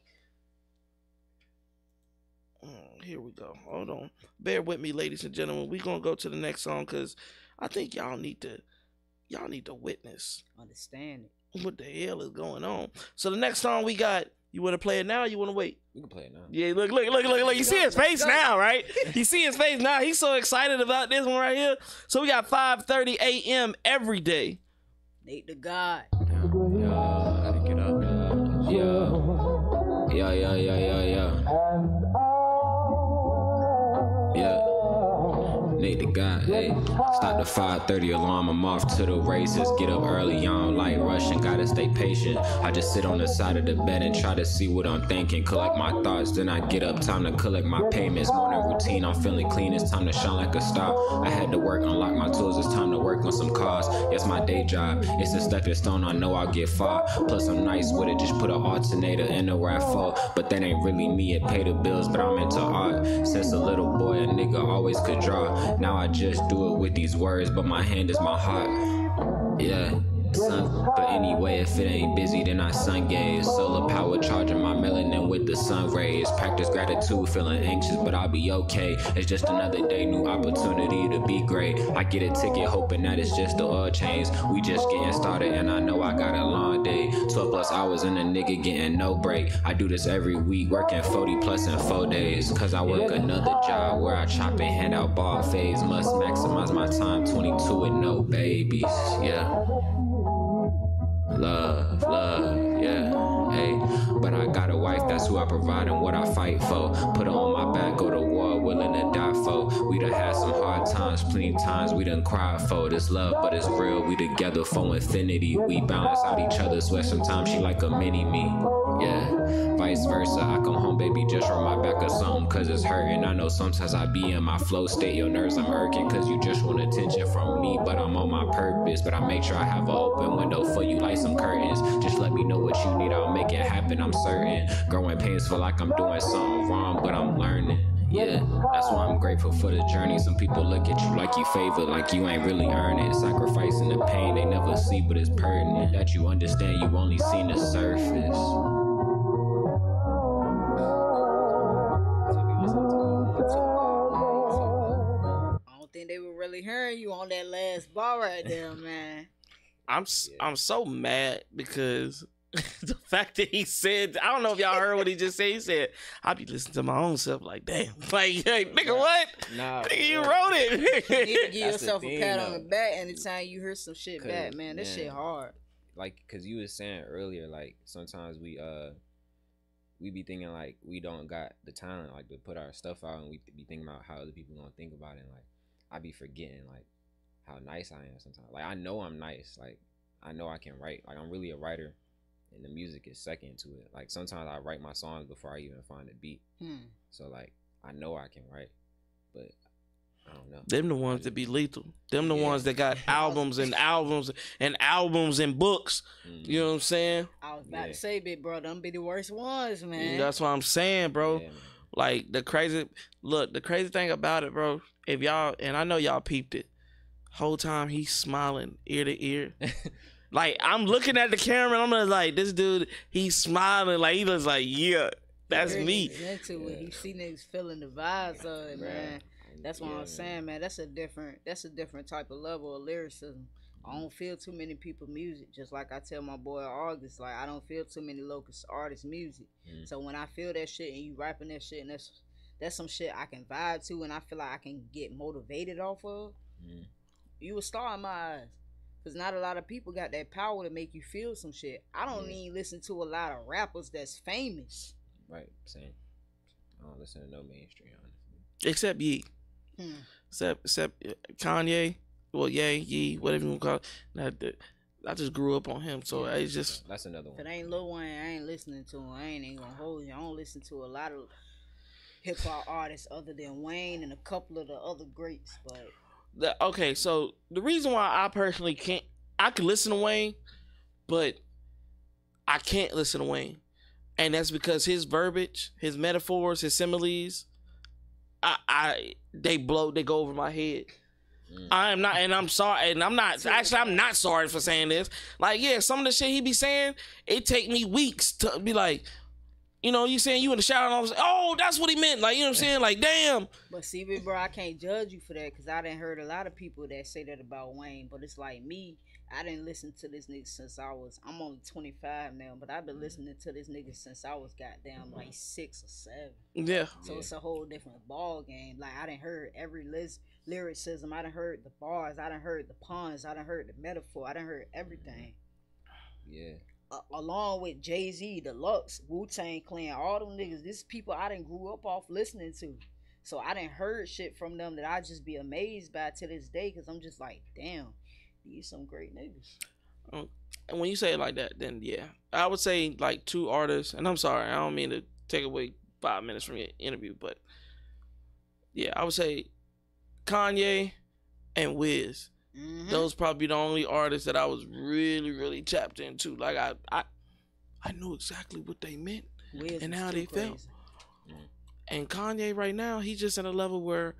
Here we go. Hold on. Bear with me, ladies and gentlemen. We're gonna go to the next song because I think y'all need to witness Understand it. what the hell is going on. So the next song we got. You want to play it now? Or you want to wait? You can play it now. Yeah, look. You see his face now, right? You see his face now. He's so excited about this one right here. So we got 5:30 a.m. every day. NateTheGod. Gotta get up. Yeah. NateTheGod, hey. Stop the 5:30 alarm, I'm off to the races. Get up early, I don't like rushing, gotta stay patient. I just sit on the side of the bed and try to see what I'm thinking. Collect my thoughts, then I get up, time to collect my payments. Morning routine, I'm feeling clean, it's time to shine like a star. I had to work, unlock my tools, it's time to work on some cars. Yes, my day job, it's a stepping stone, I know I'll get far. Plus I'm nice with it, just put an alternator in the RAV4. But that ain't really me, it pay the bills, but I'm into art. Since a little boy, a nigga always could draw. Now I just do it with these words, but my hand is my heart. Yeah. Sun, but anyway, if it ain't busy, then I sun gaze. Solar power charging my melanin with the sun rays. Practice gratitude, feeling anxious, but I'll be okay. It's just another day, new opportunity to be great. I get a ticket, hoping that it's just the oil change. We just getting started, and I know I got a long day. 12 plus hours and a nigga getting no break. I do this every week, working 40 plus in 4 days. Cause I work another job where I chop and hand out ball phase. Must maximize my time, 22 with no babies, yeah. Love, yeah, hey. But I got a wife, that's who I provide and what I fight for. Put her on my back, go to war, willing to die for. We done had some hard times, plenty times we done cried for. This love, but it's real, we together for infinity. We balance out each other, swear sometimes she like a mini-me, yeah. Vice versa, I come home, baby, just rub my back or something, cause it's hurting. I know sometimes I be in my flow state, your nerves I'm irking, cause you just want attention from me, but I'm on my purpose. But I make sure I have an open window for you like some curtains. Just let me know what you need, I'll make it happen, I'm certain. Growing pains feel like I'm doing something wrong, but I'm learning. Yeah, that's why I'm grateful for the journey. Some people look at you like you favored, like you ain't really earn it. Sacrificing the pain they never see, but it's pertinent that you understand you only seen the surface. I don't think they were really hearing you on that last bar right there, man. I'm so mad because the fact that he said, I don't know if y'all heard what he just said. He said, I be listening to my own self like, damn. Like, hey, nigga, what? Nah, nigga, you wrote it. You need to give yourself thing, a pat on though. the back anytime you hear some shit back, man. This shit hard. Like, cause you was saying earlier, like sometimes we be thinking like we don't got the talent like to put our stuff out, and we be thinking about how other people gonna think about it. And, like, I be forgetting like how nice I am sometimes. Like, I know I'm nice. Like, I know I can write. Like, I'm really a writer, and the music is second to it. Like, sometimes I write my songs before I even find a beat. So like, I know I can write, but I don't know. Them the ones that be lethal. Them the ones that got albums and albums and albums and books. You know what I'm saying? I was about to say, big bro, them be the worst ones, man. That's what I'm saying, bro. Yeah, man. Like, the crazy thing about it, bro, if y'all, and I know y'all peeped it, whole time he's smiling ear to ear. Like, I'm looking at the camera and I'm just like, this dude, he's smiling. Like, he looks like, yeah, that's me. Into it. You see niggas feeling the vibes of it, man. That's what I'm saying, man. That's a different type of level of lyricism. I don't feel too many people music, just like I tell my boy August, like, I don't feel too many local artists music. So when I feel that shit and you rapping that shit, and that's some shit I can vibe to, and I feel like I can get motivated off of, you a star in my eyes. Cause not a lot of people got that power to make you feel some shit. I don't even listen to a lot of rappers that's famous. Right, same. I don't listen to no mainstream, honestly. Except Ye. Except Kanye. Well, Ye, whatever you want to call it. I just grew up on him, so it's just. That's another one. If it ain't Lil Wayne, I ain't listening to him. I ain't even gonna hold you. I don't listen to a lot of hip hop artists other than Wayne and a couple of the other greats, but. Okay, so the reason why I personally can't, I can listen to Wayne, but I can't listen to Wayne, and that's because his verbiage, his metaphors, his similes, they go over my head. I'm not sorry for saying this. Like, yeah, some of the shit he be saying, it take me weeks to be like, you know, you saying you in the shower and I was like, oh, that's what he meant. Like, you know what I'm saying? Like, damn. But see, bro, I can't judge you for that because I done heard a lot of people that say that about Wayne. But it's like me, I didn't listen to this nigga since I'm only 25 now, but I've been listening to this nigga since I was goddamn like 6 or 7. Yeah. So it's a whole different ball game. Like, I done heard every lyricism. I done heard the bars. I done heard the puns. I done heard the metaphor. I done heard everything. Yeah. Along with Jay-Z, Deluxe, Wu-Tang Clan, all them niggas, this people I done grew up off listening to. So I done heard shit from them that I just be amazed by to this day because I'm just like, damn, these some great niggas. And when you say it like that, then yeah. I would say like 2 artists, and I'm sorry, I don't mean to take away 5 minutes from your interview, but yeah, I would say Kanye and Wiz. Those probably the only artists that I was really, really tapped into. Like, I knew exactly what they meant and how they felt. And Kanye right now, he's just at a level where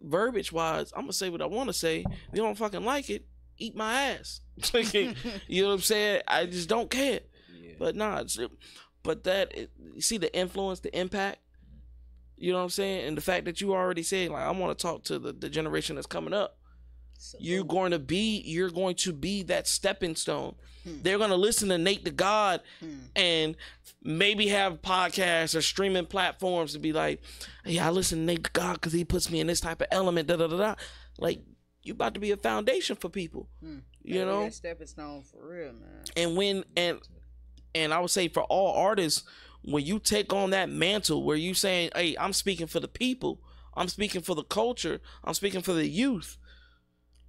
verbiage wise, I'm gonna say what I want to say. If you don't fucking like it, eat my ass. You know what I'm saying? I just don't care. Yeah. But nah, but you see the influence, the impact. You know what I'm saying? And the fact that you already said, like, I want to talk to the generation that's coming up. You're going to be that stepping stone. They're going to listen to NateTheGod and maybe have podcasts or streaming platforms to be like, yeah, I listen to NateTheGod because he puts me in this type of element, Like, you about to be a foundation for people. You know? That stepping stone for real, man. And I would say for all artists, when you take on that mantle where you saying, hey, I'm speaking for the people, I'm speaking for the culture, I'm speaking for the youth,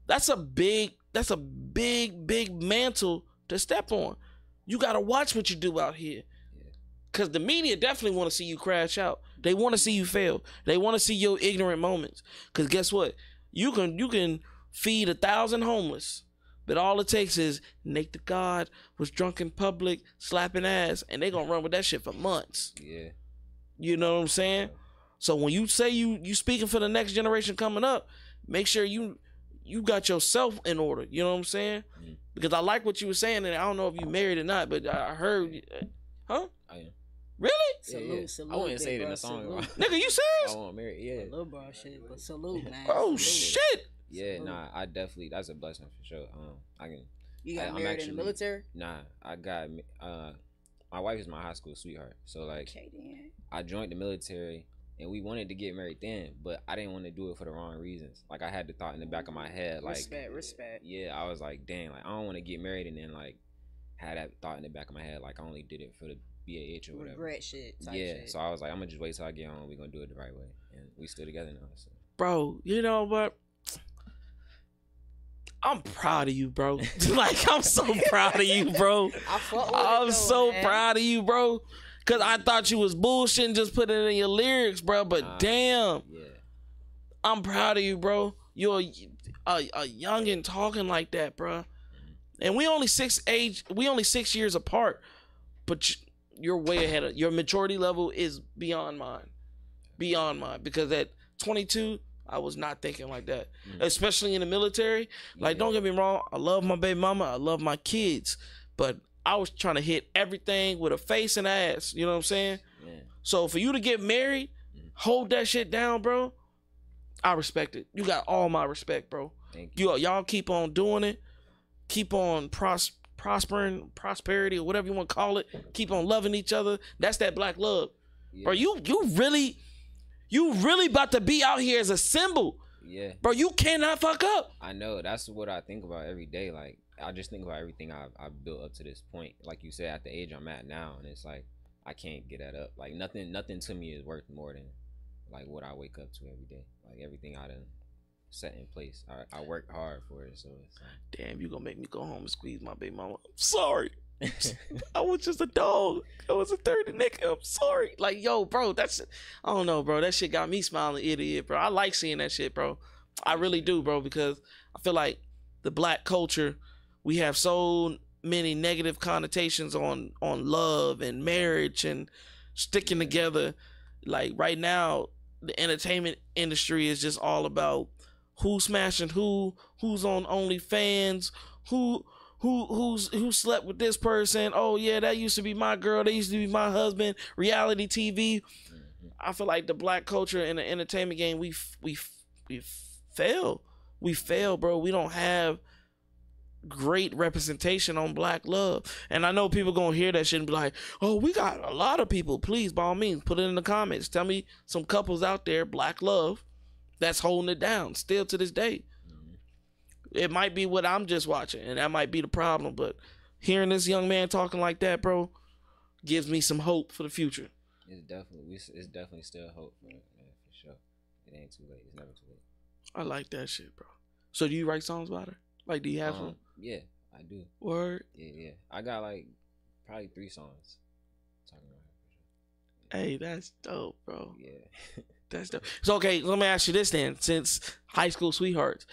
that's a big mantle to step on. You got to watch what you do out here. Because the media definitely want to see you crash out. They want to see you fail. They want to see your ignorant moments. Because guess what? You can feed 1,000 homeless, but all it takes is NateTheGod was drunk in public, slapping ass, and they gonna run with that shit for months. Yeah. You know what I'm saying? So when you say you speaking for the next generation coming up, make sure you got yourself in order. You know what I'm saying? Because I like what you were saying, and I don't know if you married or not, but I heard, huh? I am. Really? Salute, I wouldn't say it in a song. Nigga, you serious? I want married. Yeah. Little bro shit, but salute, man. Oh salute. shit. Yeah, nah, I definitely, that's a blessing for sure. You got I'm married actually, in the military? Nah, I got, my wife is my high school sweetheart. So like, Okay, then. I joined the military and we wanted to get married then, but I didn't want to do it for the wrong reasons. Like I had the thought in the back of my head, like Respect. Yeah, I was like, dang, like I don't want to get married and then like had that thought in the back of my head, like I only did it for the BAH or whatever. Regret shit. Shit. So I was like, I'm gonna just wait till I get home. We're gonna do it the right way, and we still together now. So. Bro, you know what? I'm proud of you, bro. Like, I'm so proud of you, bro. I'm so proud of you, bro. Because I thought you was bullshitting, just put it in your lyrics, bro. But damn. Yeah. I'm proud of you, bro. You're a youngin' talking like that, bro. And we only 6 years apart. But you're way ahead of, your maturity level is beyond mine. Beyond mine. Because at 22, I was not thinking like that. Especially in the military. Like, don't get me wrong, I love my baby mama, I love my kids. But I was trying to hit everything with a face and ass. You know what I'm saying? Yeah. So for you to get married, hold that shit down, bro. I respect it. You got all my respect, bro. Thank you. Y'all keep on doing it. Keep on prospering, prosperity, or whatever you want to call it. Keep on loving each other. That's that black love. Yeah. Bro, you really about to be out here as a symbol. Yeah. Bro, you cannot fuck up. I know. That's what I think about every day. Like, I just think about everything I've built up to this point. Like you said, at the age I'm at now, and it's like, I can't get that up. Like, nothing to me is worth more than, like, what I wake up to every day. Like, everything I done set in place. I worked hard for it, so it's like... Damn, you gonna make me go home and squeeze my baby mama. I'm sorry. I was just a dog. I was a 30 nigga. I'm sorry. Like, yo, bro, that's... I don't know, bro. That shit got me smiling ear to ear, bro. I like seeing that shit, bro. I really do, bro, because I feel like the black culture, we have so many negative connotations on love and marriage and sticking together. Like, right now, the entertainment industry is just all about who's smashing who's on OnlyFans, who slept with this person. Oh yeah, that used to be my girl, that used to be my husband. Reality TV. I feel like the black culture in the entertainment game, we fail. We fail, bro. We don't have great representation on black love. And I know people gonna hear that shit and be like, oh, we got a lot of people. Please, by all means, put it in the comments. Tell me some couples out there, black love, that's holding it down still to this day. It might be what I'm just watching, and that might be the problem, but hearing this young man talking like that, bro, gives me some hope for the future. It's definitely still hope for it, man, for sure. It ain't too late. It's never too late. I like that shit, bro. So do you write songs about her? Like, do you have some? Yeah, I do. Word? Yeah. I got like probably 3 songs talking about her for sure. Hey, that's dope, bro. Yeah. That's dope. So, okay, let me ask you this then. Since high school sweethearts,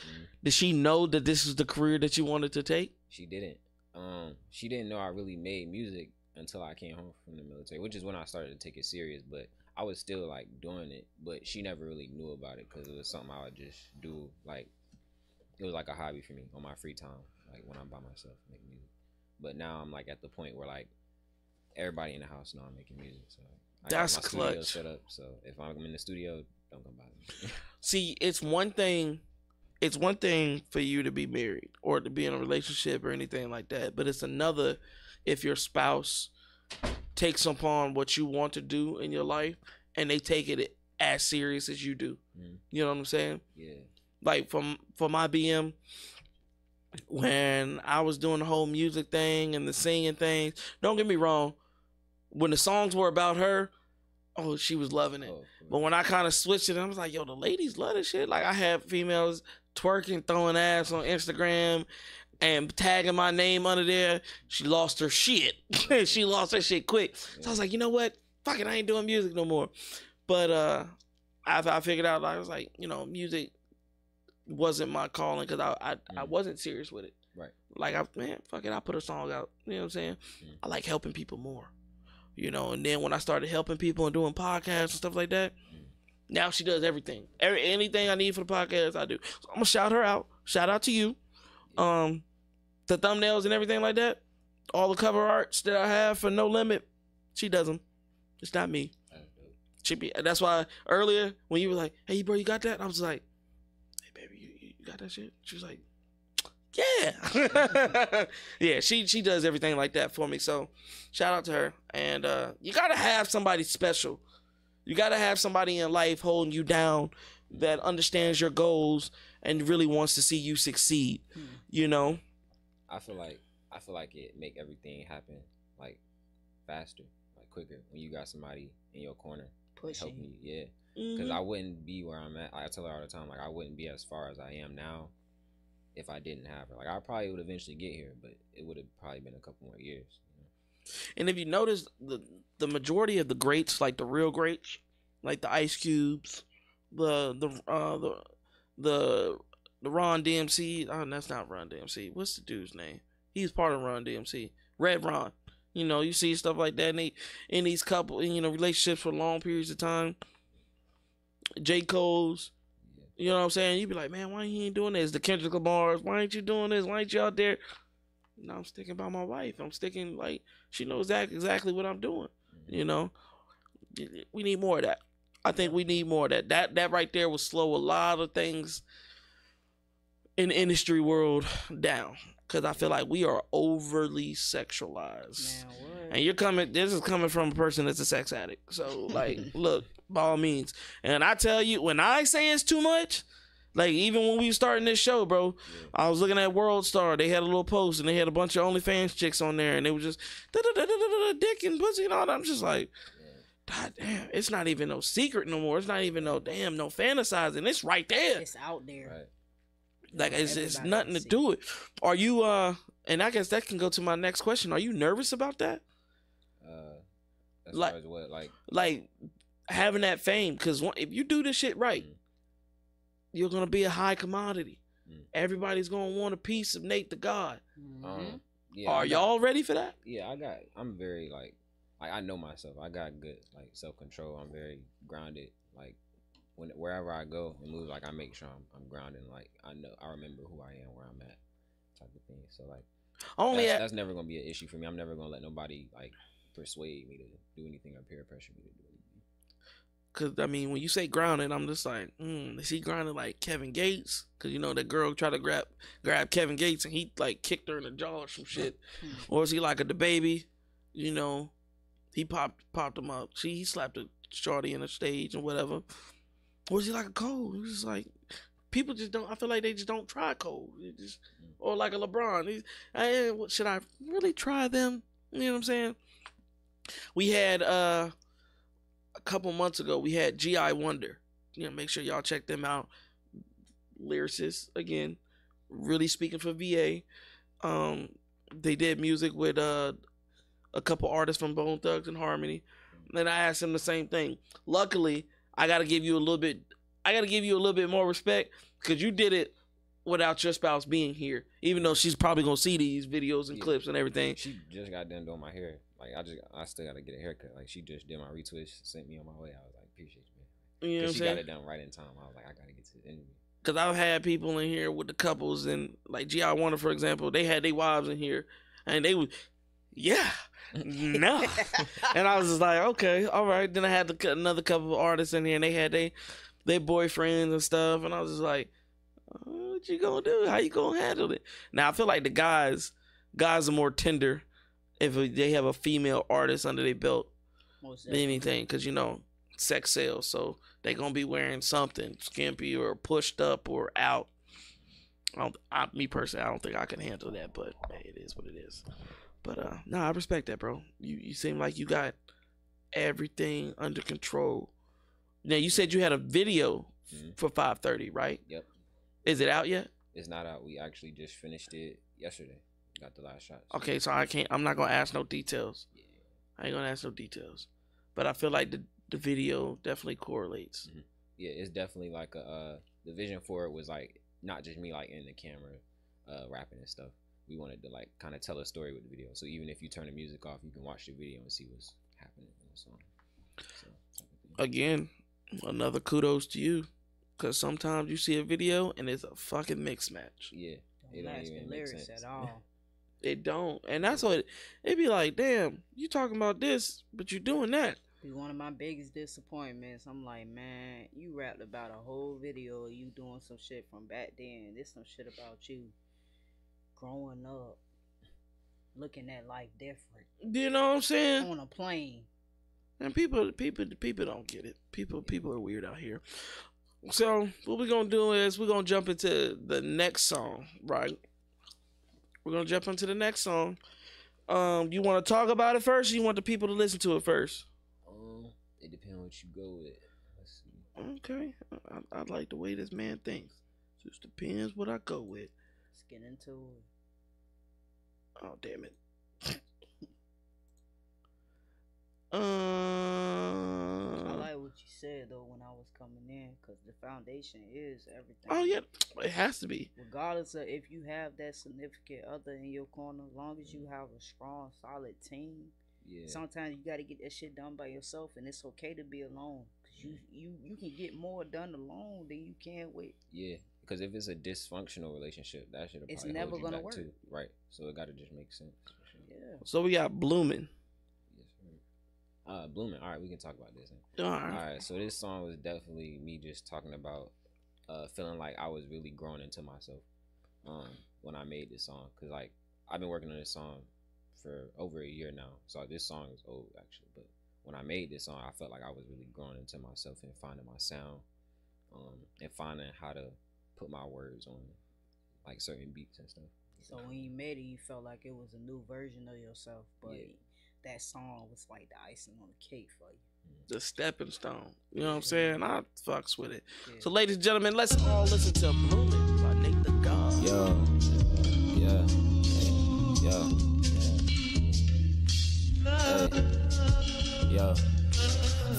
did she know that this is the career that you wanted to take? She didn't. She didn't know I really made music until I came home from the military, which is when I started to take it serious. But I was still like doing it, but she never really knew about it because it was something I would just do like it was like a hobby for me on my free time, like when I'm by myself making music. But now I'm like at the point where like everybody in the house know I'm making music, so I That's got my studio clutch. set up. So if I'm in the studio, don't come bother me. See, it's one thing. It's one thing for you to be married or to be in a relationship or anything like that, but it's another if your spouse takes upon what you want to do in your life and they take it as serious as you do. You know what I'm saying? Yeah. Like for my BM, when I was doing the whole music thing and the singing things, don't get me wrong, when the songs were about her, oh, she was loving it. But when I kind of switched it, I was like, yo, the ladies love this shit. Like I have females twerking, throwing ass on Instagram and tagging my name under there. She lost her shit. She lost her shit quick. So I was like, you know what? Fuck it, I ain't doing music no more. But I figured out, I was like, you know, music wasn't my calling because I wasn't serious with it. Right. Like, man, fuck it, I put a song out. You know what I'm saying? I like helping people more. You know, and then when I started helping people and doing podcasts and stuff like that, now she does everything. Anything I need for the podcast, I do. So I'm gonna shout her out. Shout out to you. The thumbnails and everything like that, all the cover arts that I have for No Limit, she does them. It's not me. That's why earlier when you were like, "Hey, bro, you got that?" I was like, "Hey, baby, you got that shit?" She was like, "Yeah." Yeah, she does everything like that for me. So shout out to her. And you gotta have somebody special. You gotta have somebody in life holding you down that understands your goals and really wants to see you succeed. You know? I feel like it make everything happen like faster, like quicker when you got somebody in your corner helping you. Yeah. Because I wouldn't be where I'm at. I tell her all the time, like I wouldn't be as far as I am now if I didn't have her. Like I probably would eventually get here, but it would have probably been a couple more years. You know? And if you notice, the majority of the greats, like the real greats, like the Ice Cubes, the Ron DMC. Oh, that's not Ron DMC. What's the dude's name? He's part of Ron DMC. Red Ron. You know, you see stuff like that in these couple, you know, relationships for long periods of time. J. Cole's. You know what I'm saying? You be like, man, why you ain't doing this? The Kendrick Lamar's, why ain't you doing this? Why ain't you out there? No, I'm sticking by my wife. I'm sticking, like, she knows exactly what I'm doing. You know? We need more of that. I think we need more of that. That right there will slow a lot of things in the industry world down. Because I feel like we are overly sexualized. And this is coming from a person that's a sex addict. So, like, look, by all means. And I tell you, when I say it's too much, like, even when we were starting this show, bro, I was looking at World Star. They had a little post, and they had a bunch of OnlyFans chicks on there, and they were just, dick and pussy and all that. I'm just like, God damn, it's not even no secret no more. It's not even no fantasizing. It's right there. It's out there. Right. Like, it's nothing to do it. Are you, and I guess that can go to my next question. Are you nervous about that? As far as what, like having that fame, because if you do this shit right, you're gonna be a high commodity. Everybody's gonna want a piece of NateTheGod. Yeah, are y'all ready for that? Yeah, I'm very like I know myself. I got good like self control. I'm very grounded. Like wherever I go and move, like I make sure I'm grounded. Like I remember who I am, where I'm at, type of thing. So like that's never gonna be an issue for me. I'm never gonna let nobody like persuade me to do anything or peer pressure me to do anything. Cause I mean, when you say grounded, I'm just like, is he grounded like Kevin Gates? Cause you know that girl tried to grab Kevin Gates and he like kicked her in the jaw or some shit. Or is he like a DaBaby? You know, he popped him up. He slapped a shorty in the stage and whatever. Or is he like a Cole? He's just like, people just don't. I feel like they just don't try Cole. Or like a LeBron. Should I really try them? You know what I'm saying? We had a couple months ago. We had G.I. Wonder. You know, make sure y'all check them out. Lyricists again, really speaking for VA. They did music with a couple artists from Bone Thugs and Harmony. And I asked them the same thing. Luckily, I gotta give you a little bit more respect because you did it without your spouse being here. Even though she's probably gonna see these videos and clips and everything. She just got done doing my hair. Like I still gotta get a haircut. Like she just did my retwist, sent me on my way. I was like, appreciate you, man. You know what I'm she saying? got it done right in time. I was like, I gotta get to the interview. Cause I've had people in here with the couples, and like G.I. Wonder, for example, they had their wives in here, and they would, no, and I was just like, okay, all right. Then I had another couple of artists in here, and they had their boyfriends and stuff, and I was just like, what you gonna do? How you gonna handle it? Now I feel like the guys are more tender if they have a female artist under their belt than anything, cause sex sells, so they gonna be wearing something skimpy or pushed up or out. Me personally, I don't think I can handle that, but hey, it is what it is. But no, I respect that, bro. You seem like you got everything under control. Now you said you had a video for 530, right? Yep. Is it out yet? It's not out. We actually just finished it yesterday. Got the last shot. Okay, so I'm not gonna ask no details. Yeah. I ain't gonna ask no details. But I feel like the video definitely correlates. Mm-hmm. Yeah, it's definitely like the vision for it was like not just me like in the camera rapping and stuff. We wanted to like kind of tell a story with the video. So even if you turn the music off, you can watch the video and see what's happening in the song. So, again, another kudos to you, because sometimes you see a video and it's a fucking mix match. Yeah, it don't even make sense at all. It don't, and that's what it be like. Damn, you talking about this, but you doing that. One of my biggest disappointments. I'm like, man, you rapped about a whole video of you doing some shit from back then. This some shit about you growing up, looking at life different. You know what I'm saying? On a plane. And people don't get it. People are weird out here. So what we're gonna do is we're gonna jump into the next song, right? We're gonna jump into the next song. You want to talk about it first, or you want the people to listen to it first? It depends what you go with. Let's see. Okay, I like the way this man thinks. Just depends what I go with. Let's get into it. Oh, damn it. I like what you said though when I was coming in, because the foundation is everything. Oh yeah, it has to be. Regardless of if you have that significant other in your corner, as long as you have a strong, solid team. Yeah. Sometimes you got to get that shit done by yourself, and it's okay to be alone, because you can get more done alone than you can with. Yeah, because if it's a dysfunctional relationship, that shit it's never gonna work. Too, right? So it got to just make sense. Yeah. So we got Bloomin'. Yes, sir. Bloomin'. All right, we can talk about this. All right. So this song was definitely me just talking about feeling like I was really growing into myself when I made this song, because like I've been working on this song for over a year now, so this song is old actually, but when I made this song I felt like I was really growing into myself and finding my sound, and finding how to put my words on like certain beats and stuff. So when you made it, you felt like it was a new version of yourself, but that song was like the icing on the cake for you. The stepping stone, you know what I'm saying? I fucks with it. Yeah. So ladies and gentlemen, let's all listen to Bloomin' by NateTheGod. Yo,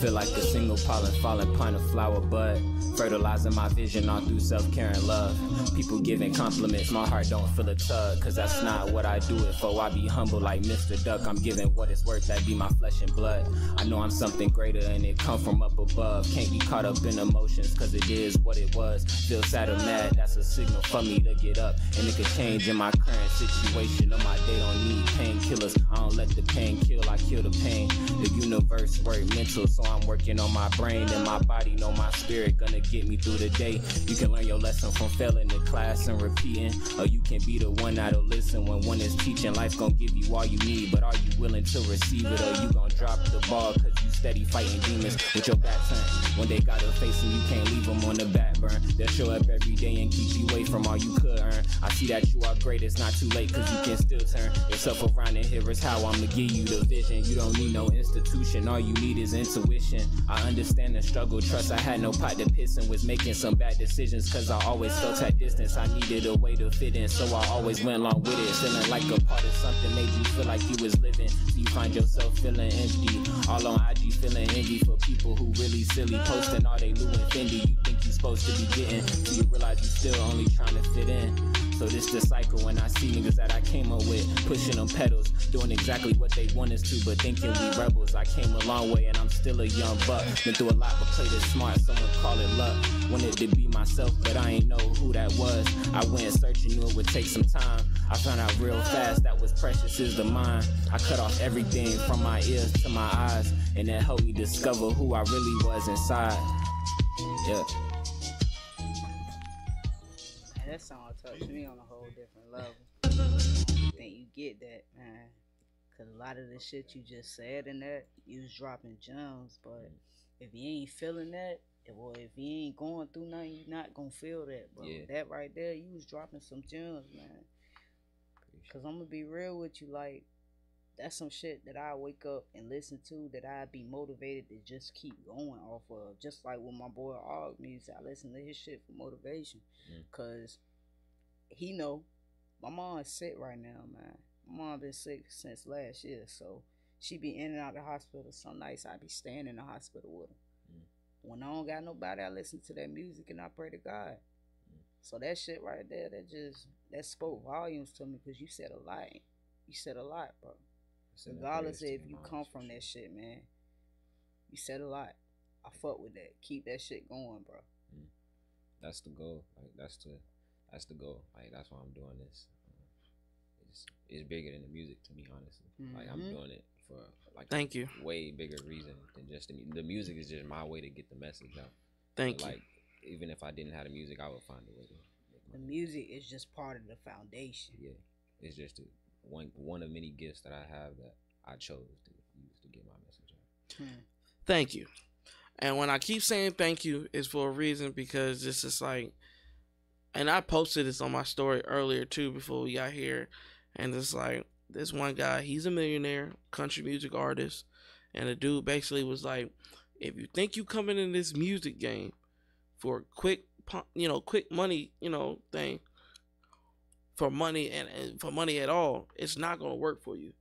feel like a single pollen falling pint of flower bud, fertilizing my vision all through self-care and love. People giving compliments, my heart don't feel a tug, cause that's not what I do it for. I be humble like Mr. Duck, I'm giving what it's worth, that be my flesh and blood. I know I'm something greater and it come from up above. Can't be caught up in emotions, cause it is what it was. Feel sad or mad, that's a signal for me to get up, and it could change in my current situation. On my day don't need painkillers, I don't let the pain kill, I kill the pain. The universe work mental, so I'm working on my brain and my body, know my spirit gonna get me through the day. You can learn your lesson from failing the class and repeating, or you can be the one that'll listen when one is teaching. Life's gonna give you all you need, but are you willing to receive it, or you gonna drop the ball cause you steady fighting demons with your back turned? When they gotta face them, you can't leave them on the back burn. They'll show up every day and keep you away from all you could earn. I see that you are great, it's not too late cause you can still turn yourself around, and here is how I'ma give you the vision. You don't need no institution, all you need is intuition. I understand the struggle, trust I had no pot to piss in, was making some bad decisions cause I always felt at distance. I needed a way to fit in, so I always went along with it. Feeling like a part of something made you feel like you was living, so you find yourself feeling empty. All on IG feeling envy for people who really silly, posting all they Lou and Fendi you think you supposed to be getting, so you realize you still only trying to fit in. So this the cycle when I see niggas that I came up with, pushing them pedals, doing exactly what they want us to, but thinking we rebels. I came a long way and I'm still a young buck. Been through a lot, but played it smart, someone call it luck. Wanted to be myself, but I ain't know who that was. I went searching, knew it would take some time. I found out real fast that what's precious is the mind. I cut off everything from my ears to my eyes, and that helped me discover who I really was inside. Yeah. Man, that song touched me on a whole different level. I think you get that, man. Cause a lot of the shit you just said in that, you was dropping gems. But if you ain't feeling that, well, if you ain't going through nothing, you not gonna feel that. But that right there, you was dropping some gems, man. Cause I'm gonna be real with you, like, that's some shit that I wake up and listen to that I'd be motivated to just keep going off of. Just like with my boy Og music, I listen to his shit for motivation. Cause he know my mom is sick right now, man. My mom been sick since last year, so she be in and out of the hospital. Some nights I be staying in the hospital with her. When I don't got nobody, I listen to that music and I pray to God. So that shit right there, that spoke volumes to me, because you said a lot. You said a lot, bro. Regardless if you come from that shit, man. You said a lot. I fuck with that. Keep that shit going, bro. That's the goal. Like that's the goal. Like that's why I'm doing this. It's bigger than the music to me, honestly. Like I'm doing it for like Thank you. Way bigger reason than just the music is just my way to get the message out. Thank you. Like even if I didn't have the music, I would find a way to. The music is just part of the foundation. Yeah, it's just one of many gifts that I have that I chose to use to get my message out. Thank you. And when I keep saying thank you, it's for a reason, because this is like, and I posted this on my story earlier too before we got here, and it's like this one guy, he's a millionaire, country music artist, and the dude basically was like, if you think you coming in this music game for quick money, thing, for money and for money at all, it's not gonna work for you.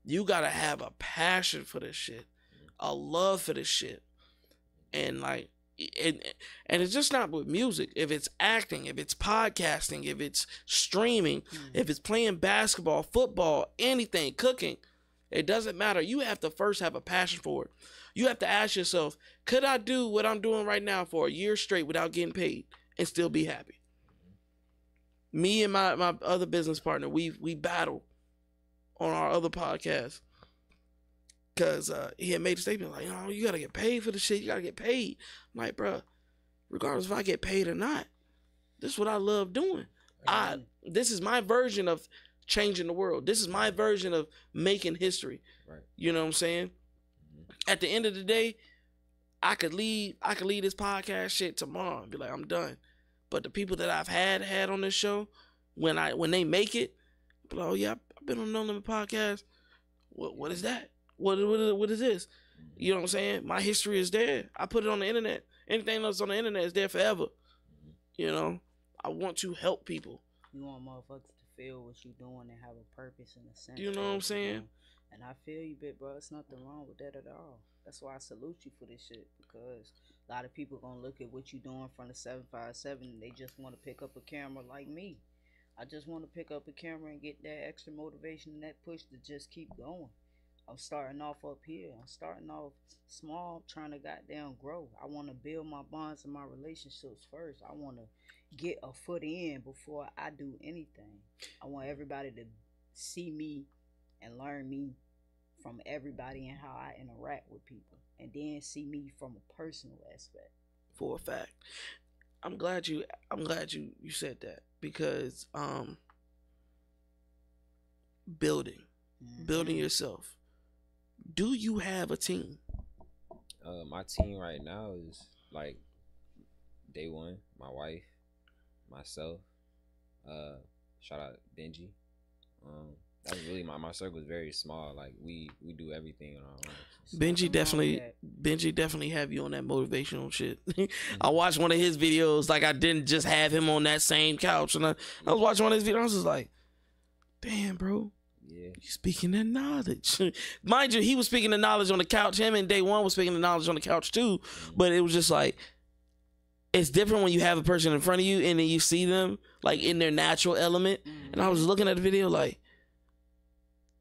You gotta have a passion for this shit, a love for this shit, and like, and it's just not with music. If it's acting, if it's podcasting, if it's streaming, if it's playing basketball, football, anything, cooking, it doesn't matter. You have to first have a passion for it. You have to ask yourself, could I do what I'm doing right now for a year straight without getting paid and still be happy? Me and my other business partner, we battle on our other podcast, because he had made a statement like, you got to get paid for the shit. You got to get paid. I'm like, bro, regardless if I get paid or not, this is what I love doing. This is my version of changing the world. This is my version of making history. Right. You know what I'm saying? At the end of the day, I could leave this podcast shit tomorrow and be like, I'm done. But the people that I've had on this show, when they make it, be like, oh yeah, I've been on No.Limit Podcast. What is that? What is this? You know what I'm saying? My history is there. I put it on the internet. Anything that's on the internet is there forever. You know, I want to help people. You want motherfuckers to feel what you're doing and have a purpose in a sense. You know what I'm saying? And I feel you, bit, bro. It's nothing wrong with that at all. That's why I salute you for this shit, because a lot of people gonna look at what you doing from the 757 and they just want to pick up a camera like me. I just want to pick up a camera and get that extra motivation and that push to just keep going. I'm starting off up here. I'm starting off small, trying to goddamn grow. I want to build my bonds and my relationships first. I want to get a foot in before I do anything. I want everybody to see me and learn me from everybody and how I interact with people, and then see me from a personal aspect. For a fact, I'm glad you said that, because building yourself. Do you have a team? My team right now is like day one, my wife, myself, shout out Benji. That's really my circle is very small. Like we do everything on our own. Benji definitely have you on that motivational shit. I watched one of his videos. Like, I didn't just have him on that same couch, and I was watching one of his videos. I was just like, damn, bro. Yeah. You speaking that knowledge. Mind you, he was speaking the knowledge on the couch. Him and Day One was speaking the knowledge on the couch too. But it was just like, it's different when you have a person in front of you and then you see them like in their natural element. And I was looking at the video like,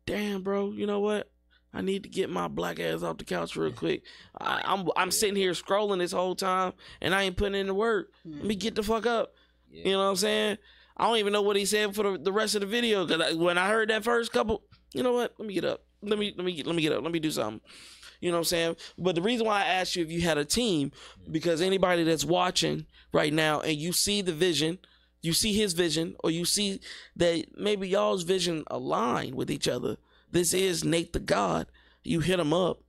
damn, bro, you know what? I need to get my black ass off the couch real quick. I'm sitting here scrolling this whole time and I ain't putting in the work. Let me get the fuck up. You know what I'm saying? I don't even know what he said for the rest of the video, because when I heard that first couple, you know what? Let me get up. Let me get up. Let me do something. You know what I'm saying? But the reason why I asked you if you had a team, because anybody that's watching right now and you see the vision, you see his vision, or you see that maybe y'all's vision align with each other. This is NateTheGod. You hit him up,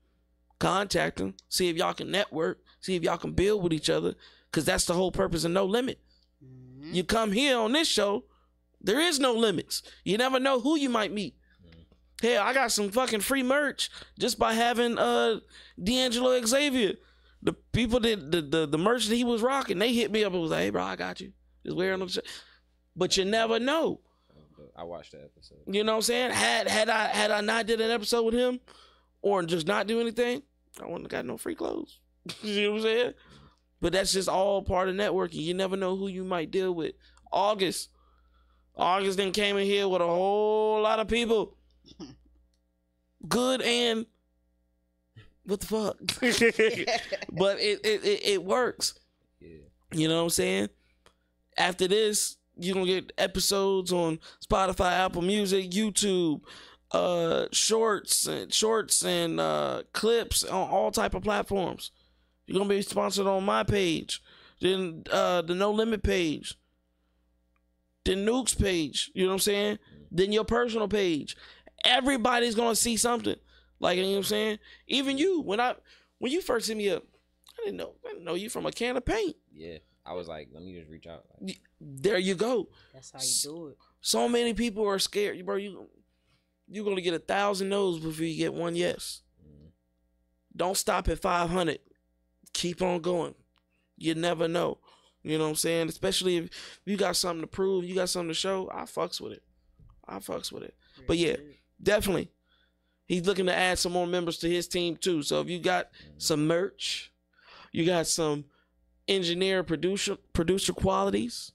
contact him, see if y'all can network, see if y'all can build with each other, because that's the whole purpose of No Limit. You come here on this show, there is no limits. You never know who you might meet. Hell, I got some fucking free merch just by having D'Angelo Xavier. The people that the merch that he was rocking, they hit me up and was like, "Hey, bro, I got you. Just wearing them." But you never know. I watched that episode. You know what I'm saying? Had I not did an episode with him, or just not do anything, I wouldn't have got no free clothes. You know what I'm saying? But that's just all part of networking. You never know who you might deal with. August then came in here with a whole lot of people. Good and what the fuck? But it works. Yeah. You know what I'm saying? After this, you're gonna get episodes on Spotify, Apple Music, YouTube, shorts and clips on all type of platforms. You're gonna be sponsored on my page, then the No Limit page, then Nuke's page. You know what I'm saying? Then your personal page. Everybody's gonna see something. Like, you know what I'm saying? Even you, when you first hit me up, I didn't know you from a can of paint. Yeah, I was like, let me just reach out. There you go. That's how you do it. So many people are scared, bro. You're gonna get 1,000 no's before you get one yes. Don't stop at 500. Keep on going. You never know. You know what I'm saying? Especially if you got something to prove, you got something to show. I fucks with it. But yeah, definitely. He's looking to add some more members to his team too. So if you got some merch, you got some engineer, producer qualities,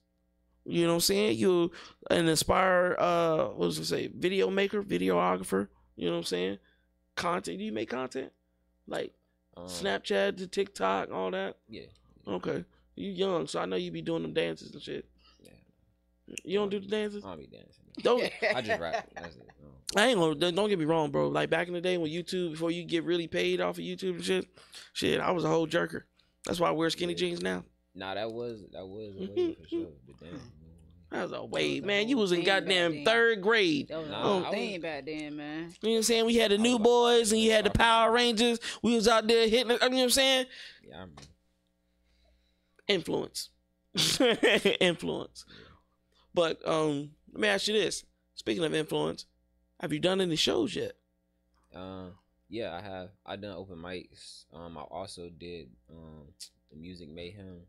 you know what I'm saying? You an inspire, what was I say? Video maker, videographer, you know what I'm saying? Content. Do you make content? Like Snapchat to TikTok, all that? Yeah. Okay. You young, so I know you be doing them dances and shit. Yeah. You don't do the dances? I don't be dancing. Don't. I just rap. That's it. No. I ain't gonna, don't get me wrong, bro. Like back in the day when YouTube, before you get really paid off of YouTube and shit, I was a whole jerker. That's why I wear skinny jeans now. Nah, that was a wave for sure. The dance. That was a wave, man. You was in goddamn third grade. That was the whole thing back then, man. You know what I'm saying? We had the New Boys and you had the Power Rangers. We was out there hitting, you know what I'm saying? Yeah, I remember. Influence. Influence. But let me ask you this. Speaking of influence, have you done any shows yet? Yeah, I have. I done open mics. I also did the Music Mayhem.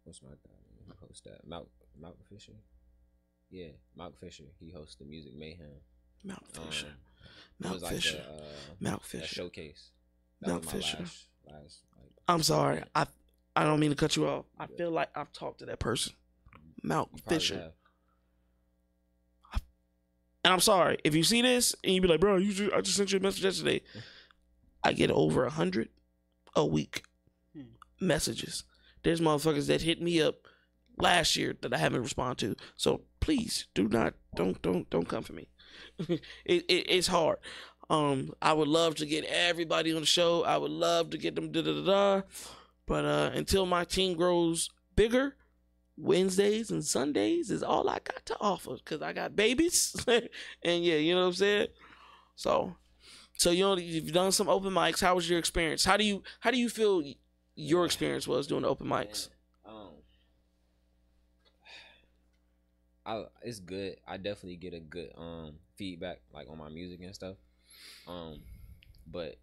What's my guy? Who hosts that? Malcolm Fisher. Yeah, Malcolm Fisher. He hosts the Music Mayhem. Malcolm Fisher. Malcolm Fisher. Malcolm A Fisher. showcase. Malcolm Fisher. Last I'm sorry. I don't mean to cut you off. I feel like I've talked to that person. Malcolm Fisher. Have. And I'm sorry if you see this and you be like, bro, I just sent you a message yesterday. I get over 100 a week messages. There's motherfuckers that hit me up last year that I haven't responded to. So please don't come for me. It's hard. I would love to get everybody on the show. I would love to get them but until my team grows bigger, Wednesdays and Sundays is all I got to offer because I got babies. And yeah, you know what I'm saying? So you know, you've done some open mics. How was your experience? How do you feel your experience was doing the open mics? It's good. I definitely get a good feedback like on my music and stuff. But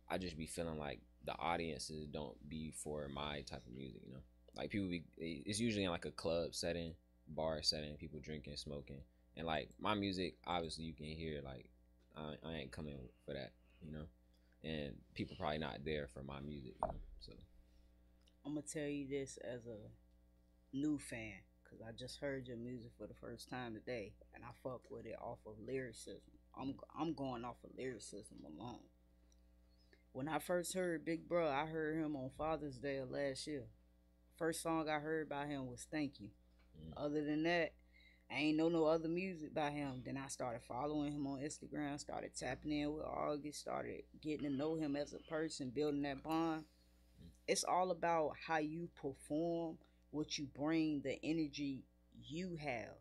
I just be feeling like the audiences don't be for my type of music, you know. Like it's usually in like a club setting, bar setting, people drinking, smoking, and like my music, obviously you can hear like I ain't coming for that, you know, and people probably not there for my music, you know? So I'm gonna tell you this as a new fan, cause I just heard your music for the first time today, and I fuck with it off of lyricism. I'm going off of lyricism alone. When I first heard Big Bro, I heard him on Father's Day of last year. First song I heard by him was Thank You. Other than that, I ain't know no other music by him. Then I started following him on Instagram, started tapping in with August, started getting to know him as a person, building that bond. It's all about how you perform, what you bring, the energy you have.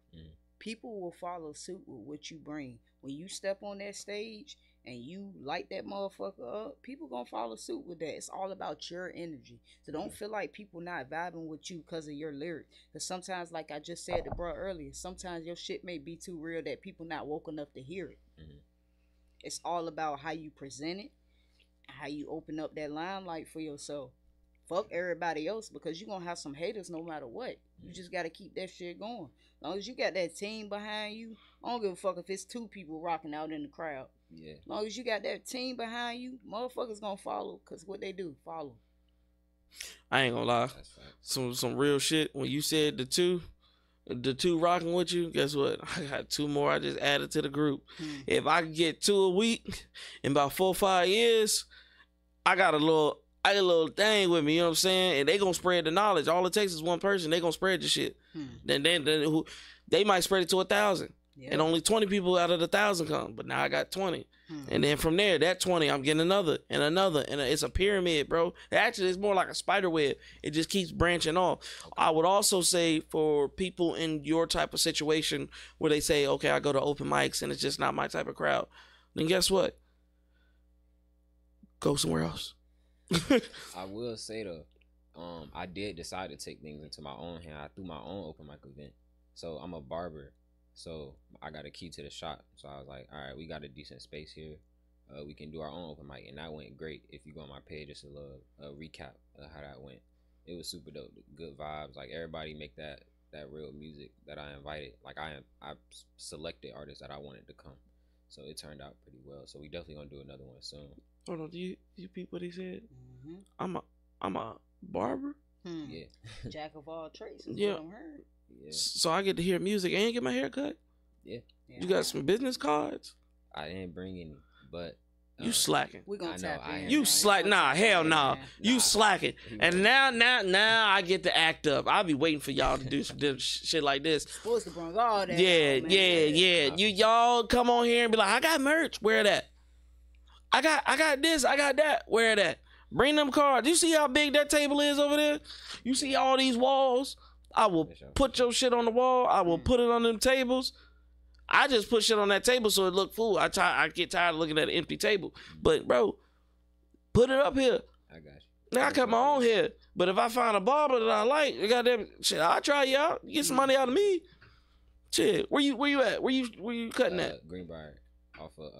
People will follow suit with what you bring. When you step on that stage and you light that motherfucker up, people gonna follow suit with that. It's all about your energy. So don't feel like people not vibing with you because of your lyrics. Because sometimes, like I just said to bro earlier, sometimes your shit may be too real that people not woke enough to hear it. It's all about how you present it, how you open up that limelight for yourself. Fuck everybody else, because you're gonna have some haters no matter what. You just gotta keep that shit going. As long as you got that team behind you, I don't give a fuck if it's 2 people rocking out in the crowd. Yeah. As long as you got that team behind you, motherfuckers gonna follow, because what they do, follow. I ain't gonna lie. Some real shit. When you said the two rocking with you, guess what? I got 2 more I just added to the group. If I can get 2 a week in about 4 or 5 years, I got a little thing with me, you know what I'm saying? And they gonna spread the knowledge. All it takes is one person. They gonna spread the shit. Then they might spread it to 1,000. And only 20 people out of the 1,000 come. But now I got 20. And then from there, that 20, I'm getting another and another. And it's a pyramid, bro. Actually, it's more like a spider web. It just keeps branching off. I would also say for people in your type of situation where they say, okay, I go to open mics and it's just not my type of crowd. Then guess what? Go somewhere else. I will say though, I did decide to take things into my own hand. I threw my own open mic event. So I'm a barber, so I got a key to the shop. So I was like, all right, we got a decent space here. We can do our own open mic, and that went great. If you go on my page, just a little recap of how that went. It was super dope, good vibes. Like everybody make that real music that I invited. Like I selected artists that I wanted to come. So it turned out pretty well. So we definitely gonna do another one soon. Hold on, do you peep what he said? I'm a barber. Yeah. Jack of all trades. Is Yeah. what I'm heard. Yeah. So I get to hear music and get my hair cut. Yeah. You got some business cards? I didn't bring any, but you slacking. We gonna tap in. You slack? Nah, hell nah. You slacking. And now I get to act up. I'll be waiting for y'all to do some shit like this. Supposed to bring all that. Yeah. Y'all come on here and be like, I got merch. Wear that. I got this. I got that. Wear that. Bring them cards. You see how big that table is over there? You see all these walls? I will put your shit on the wall. I will put it on them tables. I just put shit on that table so it look full. I get tired of looking at an empty table. But bro, put it up here. I got you. Now I cut my own hair. But if I find a barber that I like, goddamn shit, I'll try you out. Get some money out of me. Shit, where you at? Where you cutting at? Greenbrier, off of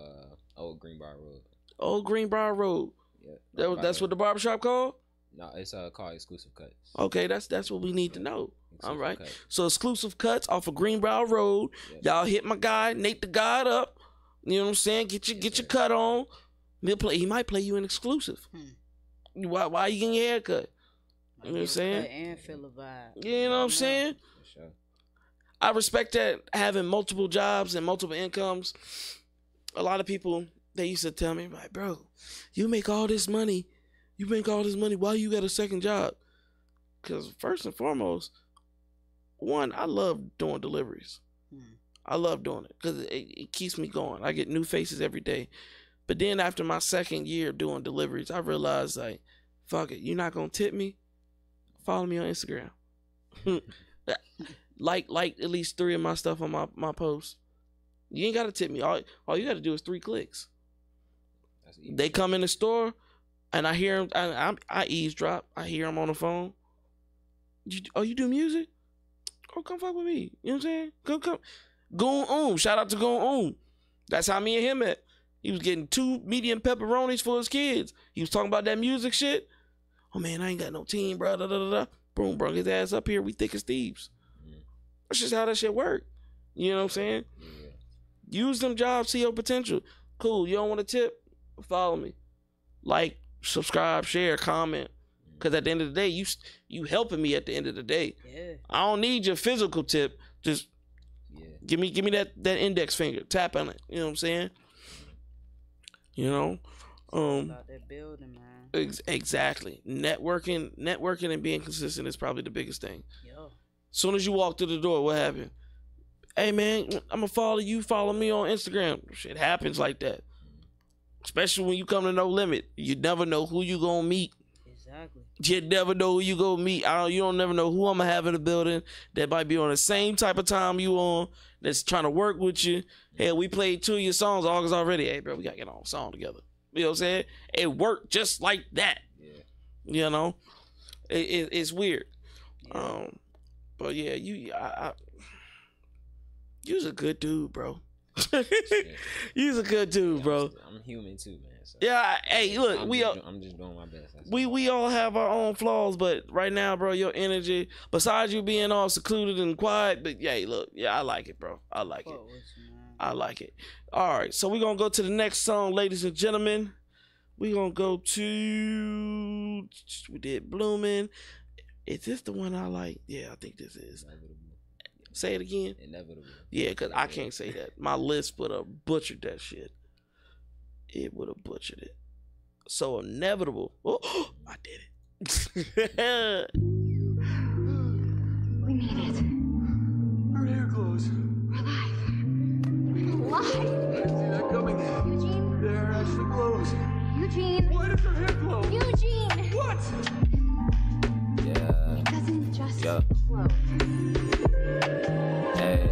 Old Greenbrier Road. Old Greenbrier Road. Yeah. That's what the barbershop called? No, it's called Exclusive Cuts. Okay, that's what we need to know. All right. Cuts. So Exclusive Cuts off of Greenbrier Road. Yep. Y'all hit my guy, NateTheGod up. You know what I'm saying? Get your cut on. He might play you an exclusive. Why you getting your hair cut? You know what I'm saying? And feel a vibe. You know what I'm saying? For sure. I respect that, having multiple jobs and multiple incomes. A lot of people, they used to tell me, like, bro, you make all this money. Why you got a second job? Because first and foremost, one, I love doing deliveries. I love doing it because it keeps me going. I get new faces every day. But then after my second year doing deliveries, I realized, like, fuck it, you're not going to tip me? Follow me on Instagram. like at least 3 of my stuff on my posts. You ain't got to tip me. All you got to do is 3 clicks. They come in the store, and I hear them. I eavesdrop. I hear them on the phone. You do music? Oh, come fuck with me. You know what I'm saying? Come. Goon Shout out to Goon That's how me and him met. He was getting 2 medium pepperonis for his kids. He was talking about that music shit. Oh, man, I ain't got no team, bro. Boom, brought his ass up here. We thick as thieves. That's just how that shit work. You know what I'm saying? Use them jobs, see your potential. Cool. You don't want to tip? Follow me. Like, subscribe, share, comment. Because at the end of the day, you helping me at the end of the day. Yeah. I don't need your physical tip. Just give me that index finger. Tap on it. You know what I'm saying? You know? About that building, man. Exactly. Networking and being consistent is probably the biggest thing. Yo. Soon as you walk through the door, what happened? Hey man, I'm gonna follow you. Follow me on Instagram. Shit happens like that. Especially when you come to No Limit, you never know who you gonna meet. Exactly. You never know who you gonna meet. You don't never know who I'm gonna have in the building that might be on the same type of time you on. That's trying to work with you. Hey, we played 2 of your songs August already. Hey bro, we gotta get on a song together. You know what I'm saying? It worked just like that. Yeah. You know, it's weird. Yeah. But yeah, you's a good dude, bro. You's a good dude, bro. I'm human too, man. So. Yeah. Hey, look, I'm just doing my best. We all have our own flaws, but right now, bro, your energy, besides you being all secluded and quiet, but yeah, look, yeah, I like it, bro. I like it. I like it. All right, so we're gonna go to the next song, ladies and gentlemen. We're gonna go to, we did Bloomin'. Is this the one I like? Yeah, I think this is. Inevitable. Say it again. Inevitable. Yeah, because I can't say that. My list would have butchered that shit. It would have butchered it. So Inevitable. Oh, I did it. We need it. Her hair glows. We're alive. Alive. I didn't see that coming. Eugene. The hair actually glows. Eugene. Why does her hair glow? Eugene. What? Yeah. It doesn't just Yeah. glow. Hey.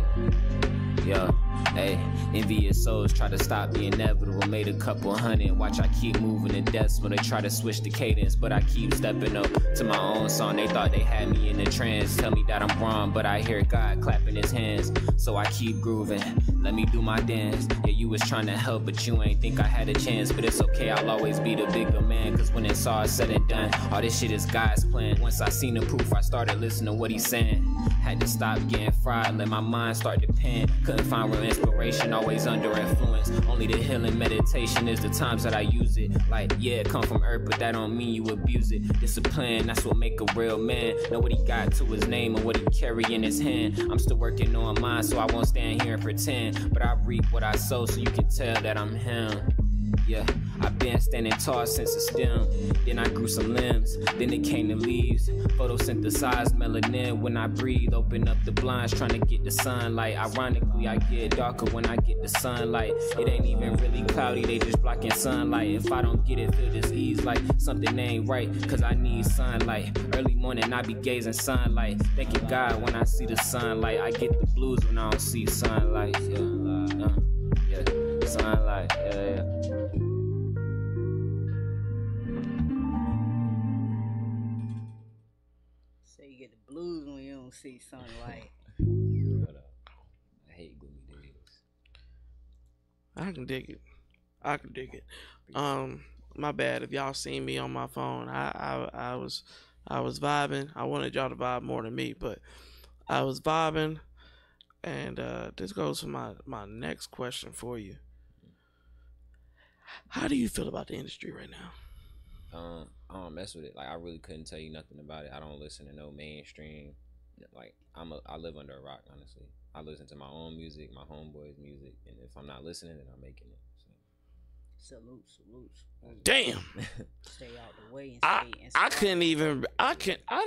Yeah. Hey, envious souls try to stop the inevitable. Made a couple hundred. Watch I keep moving in decimal. They try to switch the cadence, but I keep stepping up to my own song. They thought they had me in a trance. Tell me that I'm wrong, but I hear God clapping his hands. So I keep grooving. Let me do my dance. Yeah, you was trying to help, but you ain't think I had a chance. But it's okay, I'll always be the bigger man. Cause when it's all said and done, all this shit is God's plan. Once I seen the proof, I started listening to what he's saying. Had to stop getting fried, let my mind start to pen. Couldn't find real inspiration, always under influence. Only the healing meditation is the times that I use it. Like, yeah, it come from earth, but that don't mean you abuse it. Discipline, that's what make a real man. Know what he got to his name and what he carry in his hand. I'm still working on mine, so I won't stand here and pretend. But I reap what I sow, so you can tell that I'm him. Yeah, I've been standing tall since the stem. Then I grew some limbs, then it came the leaves. Photosynthesized melanin when I breathe. Open up the blinds, trying to get the sunlight. Ironically, I get darker when I get the sunlight. It ain't even really cloudy, they just blocking sunlight. If I don't get it, feel this ease like something ain't right. Cause I need sunlight. Early morning, I be gazing sunlight. Thanking God when I see the sunlight. I get the blues when I don't see sunlight. Yeah, sunlight, yeah. Blues when you don't see sunlight. I hate gloomy days. I can dig it. My bad if y'all seen me on my phone. I was vibing. I wanted y'all to vibe more than me, but I was vibing. And this goes for my next question for you. How do you feel about the industry right now? I don't mess with it. Like, I really couldn't tell you nothing about it. I don't listen to no mainstream. Like, I live under a rock, honestly. I listen to my own music, my homeboys' music, and if I'm not listening, then I'm making it. So. Salutes. Damn. Stay out the way and stay I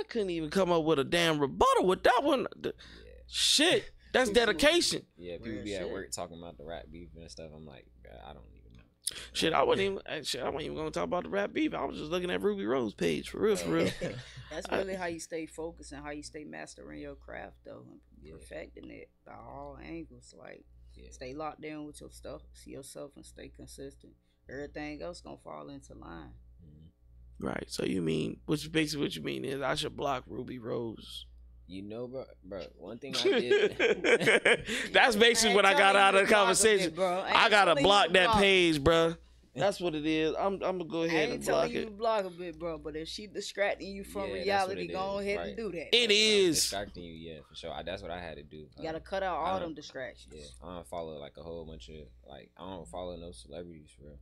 couldn't even come up with a damn rebuttal with that one. Yeah. Shit, that's dedication. Yeah, people be at work talking about the rap beef and stuff. I'm like, I don't even know. Shit, I wasn't even gonna talk about the rap beef. I was just looking at Ruby Rose page for real. That's really how you stay focused and how you stay mastering your craft though, and perfecting it by all angles. Like, stay locked in with your stuff, see yourself, and stay consistent. Everything else gonna fall into line. Right. So you mean, which basically what you mean is I should block Ruby Rose. You know, bro, one thing I did. That's basically what I got out of the conversation. I gotta block that page, bro. That's what it is. I'm gonna go ahead and block it. I ain't telling you to block a bit, bro, but if she distracting you from reality, go ahead and do that. It is distracting you, yeah, for sure. That's what I had to do. You gotta cut out all them distractions. Yeah, I don't follow like a whole bunch of I don't follow no celebrities for real.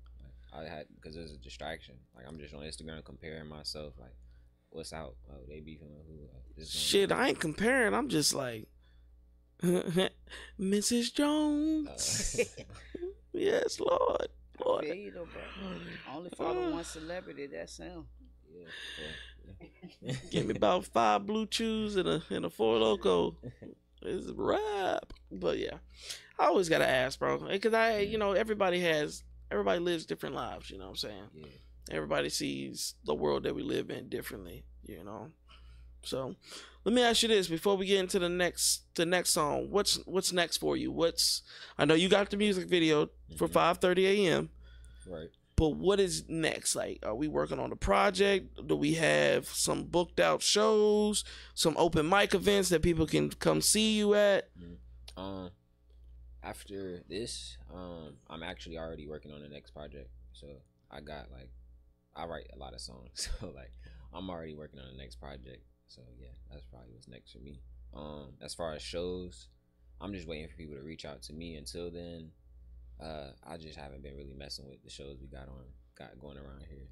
Like, I had because it's a distraction. Like, I'm just on Instagram comparing myself. Like, what's out? Oh, they beefing with who? Shit, I ain't comparing. I'm just like, Mrs. Jones. Yes, Lord. Lord. Yeah, you know, bro. Only follow one celebrity. That's him. Yeah. Give me about 5 Blue Chews and a 4 Loco. It's a wrap. But yeah, I always gotta ask, bro, because everybody lives different lives. You know what I'm saying? Yeah. Everybody sees the world that we live in differently. You know. So, let me ask you this before we get into the next song. What's next for you? I know you got the music video for 5:30 a.m. Right. But what is next? Like, are we working on a project? Do we have some booked out shows, some open mic events that people can come see you at? After this, I'm actually already working on the next project. So I write a lot of songs. So like, I'm already working on the next project. So yeah, that's probably what's next for me. As far as shows, I'm just waiting for people to reach out to me. Until then, I just haven't been really messing with the shows we got going around here.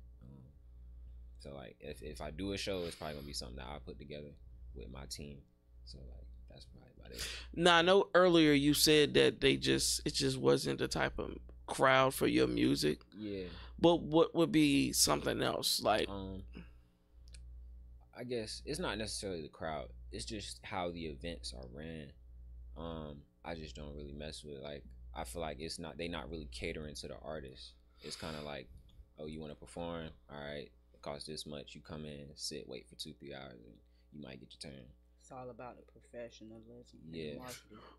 So like, if I do a show, it's probably gonna be something that I put together with my team. So like, that's probably about it. Now I know earlier you said that it just wasn't the type of crowd for your music. Yeah. But what would be something else like? I guess it's not necessarily the crowd. It's just how the events are ran. I just don't really mess with it. Like, I feel like they not really catering to the artist. It's kind of like, oh, you want to perform? All right, it costs this much. You come in, sit, wait for 2-3 hours, and you might get your turn. It's all about the professionalism. Yeah.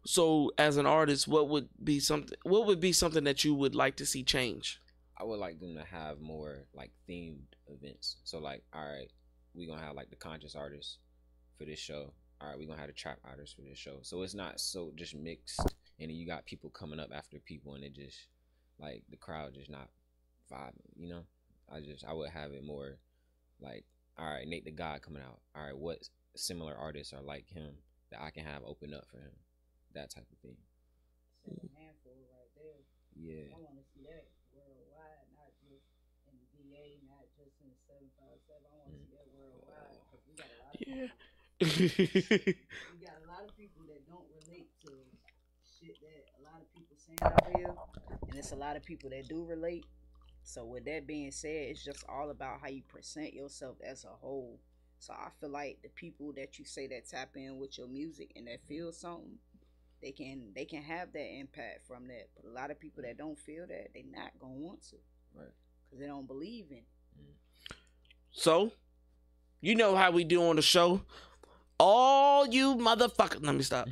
So, as an artist, what would be something that you would like to see change? I would like them to have more like themed events. So like, all right, we gonna have like the conscious artists for this show. All right, we gonna have the trap artists for this show. So it's not so just mixed, and then you got people coming up after people, and it just like the crowd just not vibing. You know, I would have it more like, all right, NateTheGod coming out. All right, what similar artists are like him that I can have open up for him? That type of thing. That's a handful right there. Yeah. I want to see that worldwide, not just in the VA, not just in 757. I want to see that worldwide because we got a lot of we got a lot of people that don't relate to shit that a lot of people saying out here, and it's a lot of people that do relate. So with that being said, it's just all about how you present yourself as a whole. So I feel like the people that you say that tap in with your music and that feel something, they can have that impact from that. But a lot of people that don't feel that, they not gonna want to, right? Because they don't believe in it. So, you know how we do on the show. All you motherfuckers, let me stop.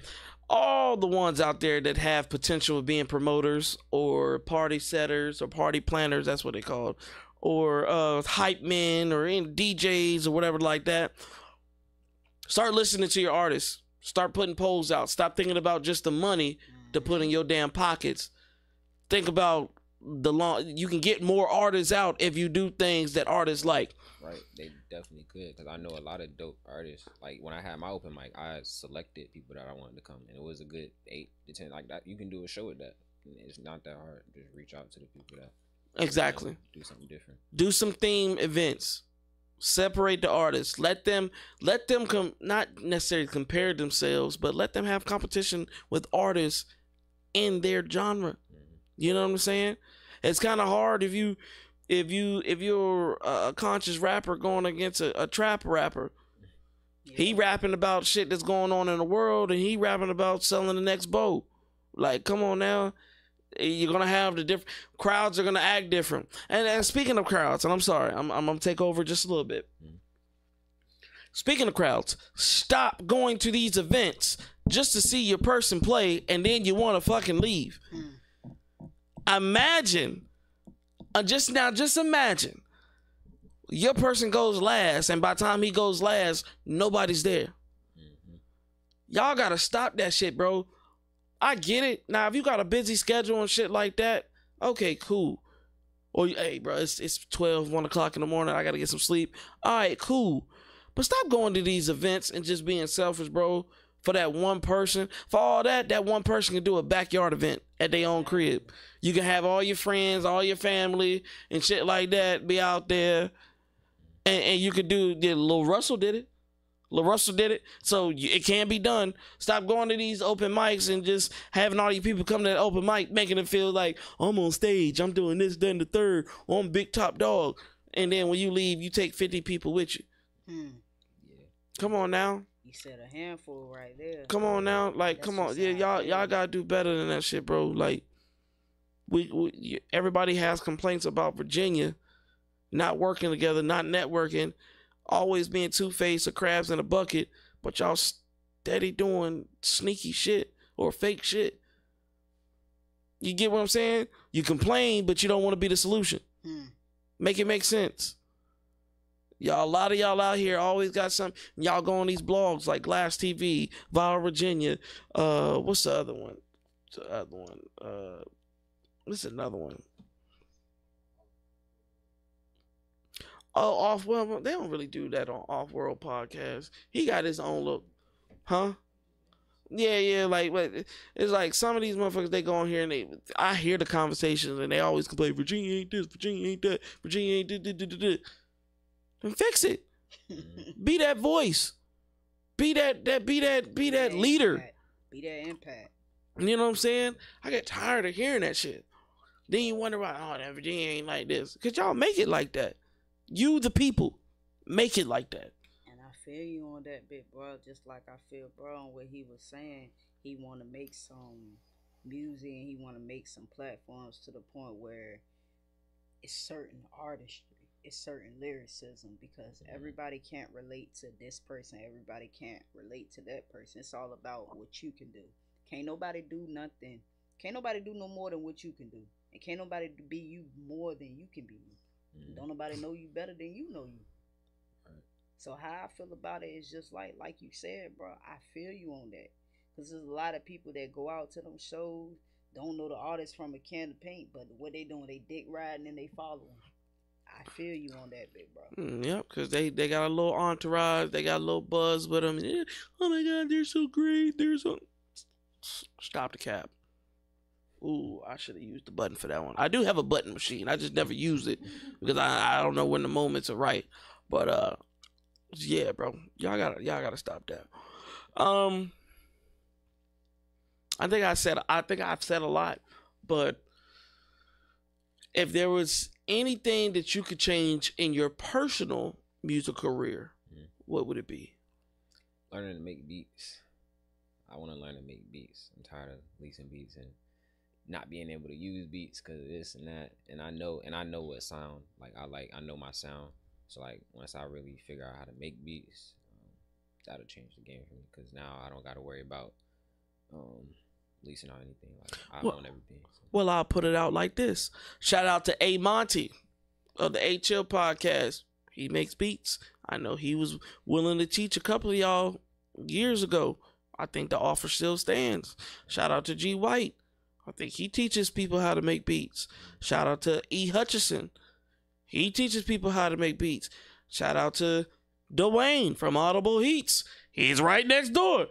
All the ones out there that have potential of being promoters or party setters or party planners, that's what they call it, or hype men or any DJs or whatever like that. Start listening to your artists. Start putting polls out. Stop thinking about just the money to put in your damn pockets. Think about you can get more artists out if you do things that artists like. Right, they definitely could, because I know a lot of dope artists. Like when I had my open mic, I selected people that I wanted to come, and it was a good 8 to 10. Like that, you can do a show with that. It's not that hard. Just reach out to the people that exactly do something different. Do some theme events. Separate the artists. Let them come. Not necessarily compare themselves, but let them have competition with artists in their genre. You know what I'm saying? It's kind of hard if you're a conscious rapper going against a trap rapper. Yeah. He rapping about shit that's going on in the world, and he rapping about selling the next boat. Like, come on now. You're gonna have the different crowds are gonna act different. And speaking of crowds, and I'm sorry, I'm gonna take over just a little bit. Speaking of crowds, stop going to these events just to see your person play, and then you want to fucking leave. Imagine, just imagine, your person goes last, and by the time he goes last, nobody's there. Y'all gotta stop that shit, bro. I get it. Now, if you got a busy schedule and shit like that, okay, cool. Or, hey, bro, it's 12, 1 o'clock in the morning. I got to get some sleep. All right, cool. But stop going to these events and just being selfish, bro, for that one person. For all that one person can do a backyard event at their own crib. You can have all your friends, all your family, and shit like that be out there And you could do, Lil Russell did it. Lil Russell did it. So it can be done. Stop going to these open mics and just having all these people come to that open mic, making it feel like, I'm on stage, I'm doing this, then the third, or I'm big top dog. And then when you leave, you take 50 people with you. Yeah. Come on now. You said a handful right there. Come on now. Like, come on. Yeah, y'all gotta do better than that shit, bro. Like, everybody has complaints about Virginia not working together, not networking, always being two-faced or crabs in a bucket, but y'all steady doing sneaky shit or fake shit. You get what I'm saying? You complain, but you don't want to be the solution. Make it make sense. Y'all, a lot of y'all out here always got something. Y'all go on these blogs like Glass TV, Viral Virginia. What's the other one? What's another one? Oh, well, they don't really do that on Off World Podcast. He got his own look, huh? Yeah. Like, it's like some of these motherfuckers, they go on here and I hear the conversations and they always complain, Virginia ain't this, Virginia ain't that, Virginia ain't this. Then fix it. Be that voice. Be that leader. Be that impact. You know what I'm saying? I get tired of hearing that shit. Then you wonder why, that Virginia ain't like this. Because y'all make it like that. You, the people, make it like that. And I feel you on that bit, bro. Just like I feel, bro, on what he was saying. He want to make some music and he want to make some platforms to the point where it's certain artistry, it's certain lyricism, because everybody can't relate to this person. Everybody can't relate to that person. It's all about what you can do. Can't nobody do nothing. Can't nobody do no more than what you can do. And can't nobody be you more than you can be you. Don't nobody know you better than you know you. Right. So how I feel about it is just like you said, bro. I feel you on that. Because there's a lot of people that go out to them shows, don't know the artist from a can of paint, but what they doing, they dick riding and they following. I feel you on that bit, bro. Yep, because they got a little entourage. They got a little buzz with them. Oh, my God, they're so great. They're so... Stop the cap. Ooh, I should have used the button for that one. I do have a button machine. I just never use it because I don't know when the moments are right. But yeah, bro, y'all gotta stop that. I think I've said a lot, but if there was anything that you could change in your personal music career, what would it be? Learning to make beats. I want to learn to make beats. I'm tired of leasing beats and not being able to use beats because of this and that. And I know what sound I know my sound. So like once I really figure out how to make beats, that'll change the game for me. Because now I don't got to worry about leasing out anything. Like I own everything. So. Well, I'll put it out like this. Shout out to A Monty of the A Chill podcast. He makes beats. I know he was willing to teach a couple of y'all years ago. I think the offer still stands. Shout out to G White. I think he teaches people how to make beats. Shout out to E Hutchison. He teaches people how to make beats. Shout out to Dwayne from Audible Heats. He's right next door.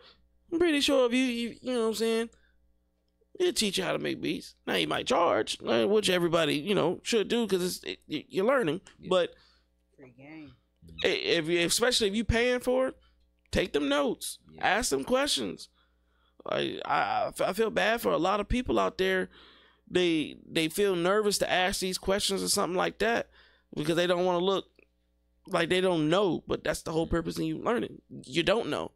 I'm pretty sure if you know what I'm saying, he'll teach you how to make beats. Now he might charge, which everybody, should do because you're learning. Yeah. But free game. Especially if you're paying for it, take them notes. Yeah. Ask them questions. I feel bad for a lot of people out there. They feel nervous to ask these questions or something like that because they don't want to look like they don't know. But that's the whole purpose of you learning. You don't know,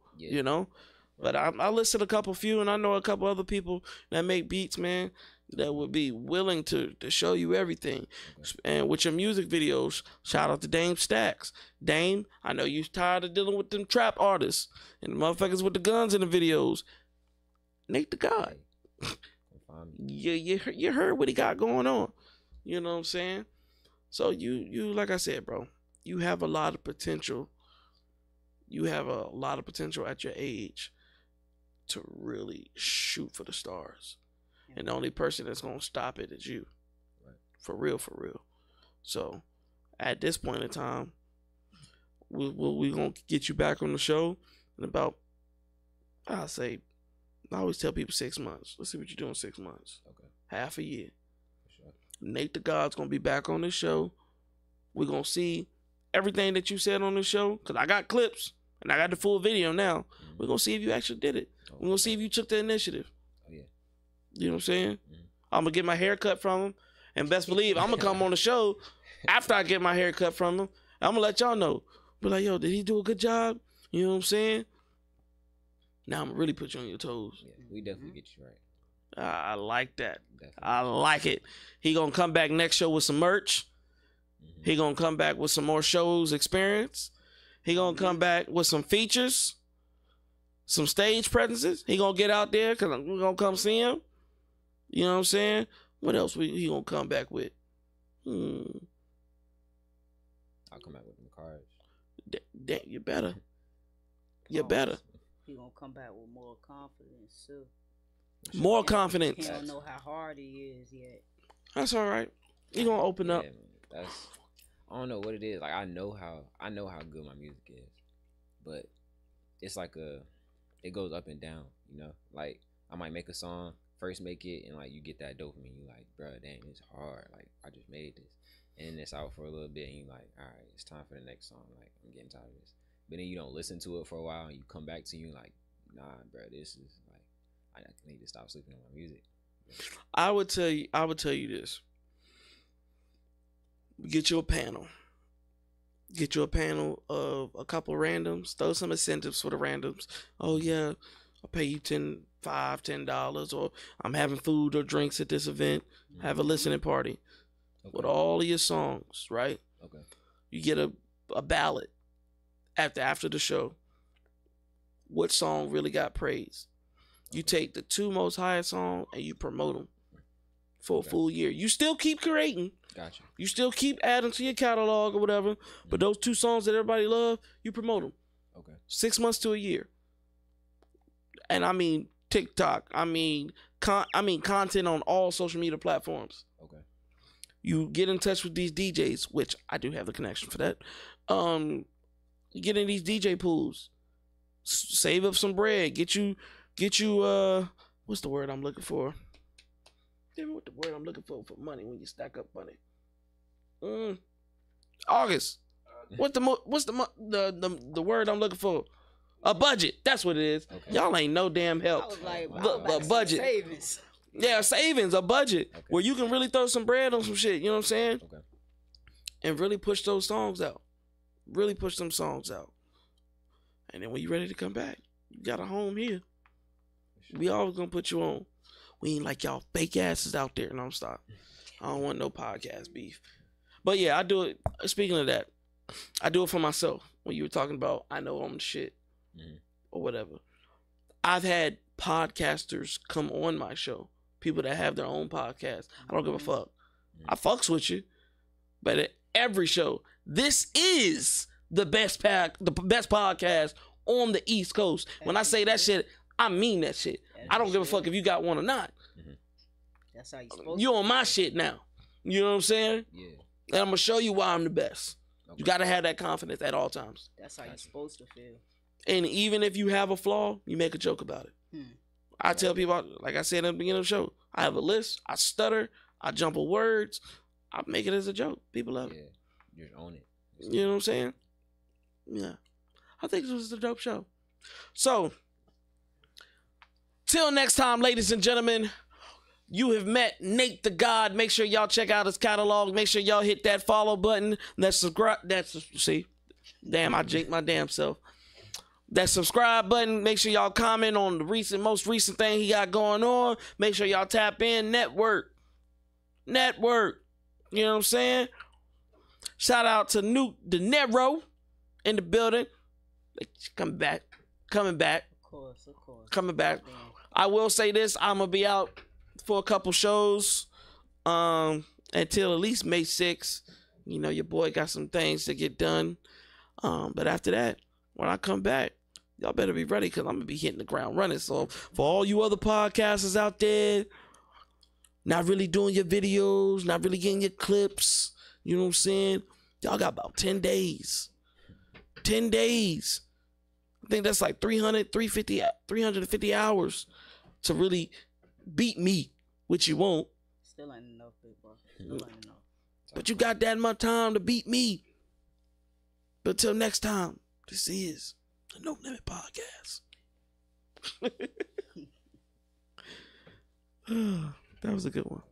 But I listened to a couple few, and I know a couple other people that make beats, man, that would be willing to show you everything. Okay. And with your music videos, shout out to Dame Stacks. Dame, I know you tired of dealing with them trap artists and the motherfuckers with the guns in the videos. NateTheGod. You heard what he got going on. You know what I'm saying? So you like I said, bro, you have a lot of potential. You have a lot of potential at your age to really shoot for the stars. Yeah. And the only person that's going to stop it is you. Right. For real. So at this point in time, we're going to get you back on the show in about, I'll say, I always tell people 6 months. Let's see what you do in 6 months. Okay. Half a year. Sure. NateTheGod's going to be back on this show. We're going to see everything that you said on the show, because I got clips and I got the full video now. We're going to see if you actually did it. We're going to see if you took the initiative. Oh, yeah. You know what I'm saying? I'm going to get my hair cut from him. And best believe, I'm going to come on the show after I get my hair cut from him. I'm going to let y'all know. Be like, yo, did he do a good job? You know what I'm saying? Now I'm going to really put you on your toes. Yeah, we definitely get you right. I like that. Definitely. I like it. He going to come back next show with some merch. He going to come back with some more shows experience. He going to come back with some features, some stage presences. He going to get out there because we're going to come see him. You know what I'm saying? What else he going to come back with? I'll come back with them cards. You better. You better. He gonna come back with more confidence too. More confidence. He don't know how hard he is yet. That's all right. He gonna open up. Man, I don't know what it is. Like I know how good my music is, but it's like it goes up and down. You know, like I might make a song, first make it, and like you get that dopamine. You like, bro, dang, it's hard. Like I just made this. And then it's out for a little bit, and you're like, all right, it's time for the next song. Like, I'm getting tired of this. But then you don't listen to it for a while, and you come back to you like, nah, bro, this is like, I need to stop sleeping on my music. I would tell you this. Get you a panel. Get you a panel of a couple randoms. Throw some incentives for the randoms. Oh yeah, I'll pay you $10, or I'm having food or drinks at this event. Have a listening party. Okay. With all of your songs, right? Okay. You get a ballot after the show. What song really got praised? You take the 2 most highest songs and you promote them for a full year. You still keep creating. Gotcha. You still keep adding to your catalog or whatever. But those 2 songs that everybody love, you promote them. Okay. 6 months to a year. And I mean TikTok. I mean content on all social media platforms. Okay. You get in touch with these DJs, which I do have the connection for that. You get in these DJ pools, save up some bread, get you. What's the word I'm looking for? Tell me what the word I'm looking for money when you stack up money. August. What's the word I'm looking for? A budget. That's what it is. Okay. Y'all ain't no damn help. I was like, a budget. Savings. Yeah, savings, a budget where you can really throw some bread on some shit. You know what I'm saying? Okay. And really push those songs out. Really push them songs out. And then when you're ready to come back, you got a home here. We always gonna put you on. We ain't like y'all fake asses out there. No, stop. I don't want no podcast beef. But yeah, I do it. Speaking of that, I do it for myself. When you were talking about, I know I'm the shit or whatever. I've had podcasters come on my show. People that have their own podcast. I don't give a fuck. I fucks with you. But at every show, this is the best podcast on the East Coast. When I say that shit, I mean that shit. I don't give a fuck if you got one or not. That's how you supposed You on my shit now. You know what I'm saying? Yeah. And I'm gonna show you why I'm the best. Okay. You gotta have that confidence at all times. That's how you're supposed to feel. And even if you have a flaw, you make a joke about it. I tell people, like I said at the beginning of the show, I have a list, I stutter, I jumble words, I make it as a joke. People love it. You just own it. You know what I'm saying? Yeah. I think this was a dope show. So, till next time, ladies and gentlemen, you have met Nate the God. Make sure y'all check out his catalog. Make sure y'all hit that follow button. That subscribe. See, damn, I jinked my damn self. That subscribe button. Make sure y'all comment on the most recent thing he got going on. Make sure y'all tap in. Network. You know what I'm saying? Shout out to Nuke De Niro in the building. Coming back. Of course. Coming back. I will say this. I'm going to be out for a couple shows until at least May 6th. You know, your boy got some things to get done. But after that, when I come back, y'all better be ready because I'm going to be hitting the ground running. So for all you other podcasters out there, not really doing your videos, not really getting your clips, you know what I'm saying? Y'all got about 10 days. 10 days. I think that's like 350 hours to really beat me, which you won't. Still ain't enough, big bro. Still ain't enough. But you got that much time to beat me. But till next time, this is the No Limit Podcast. That was a good one.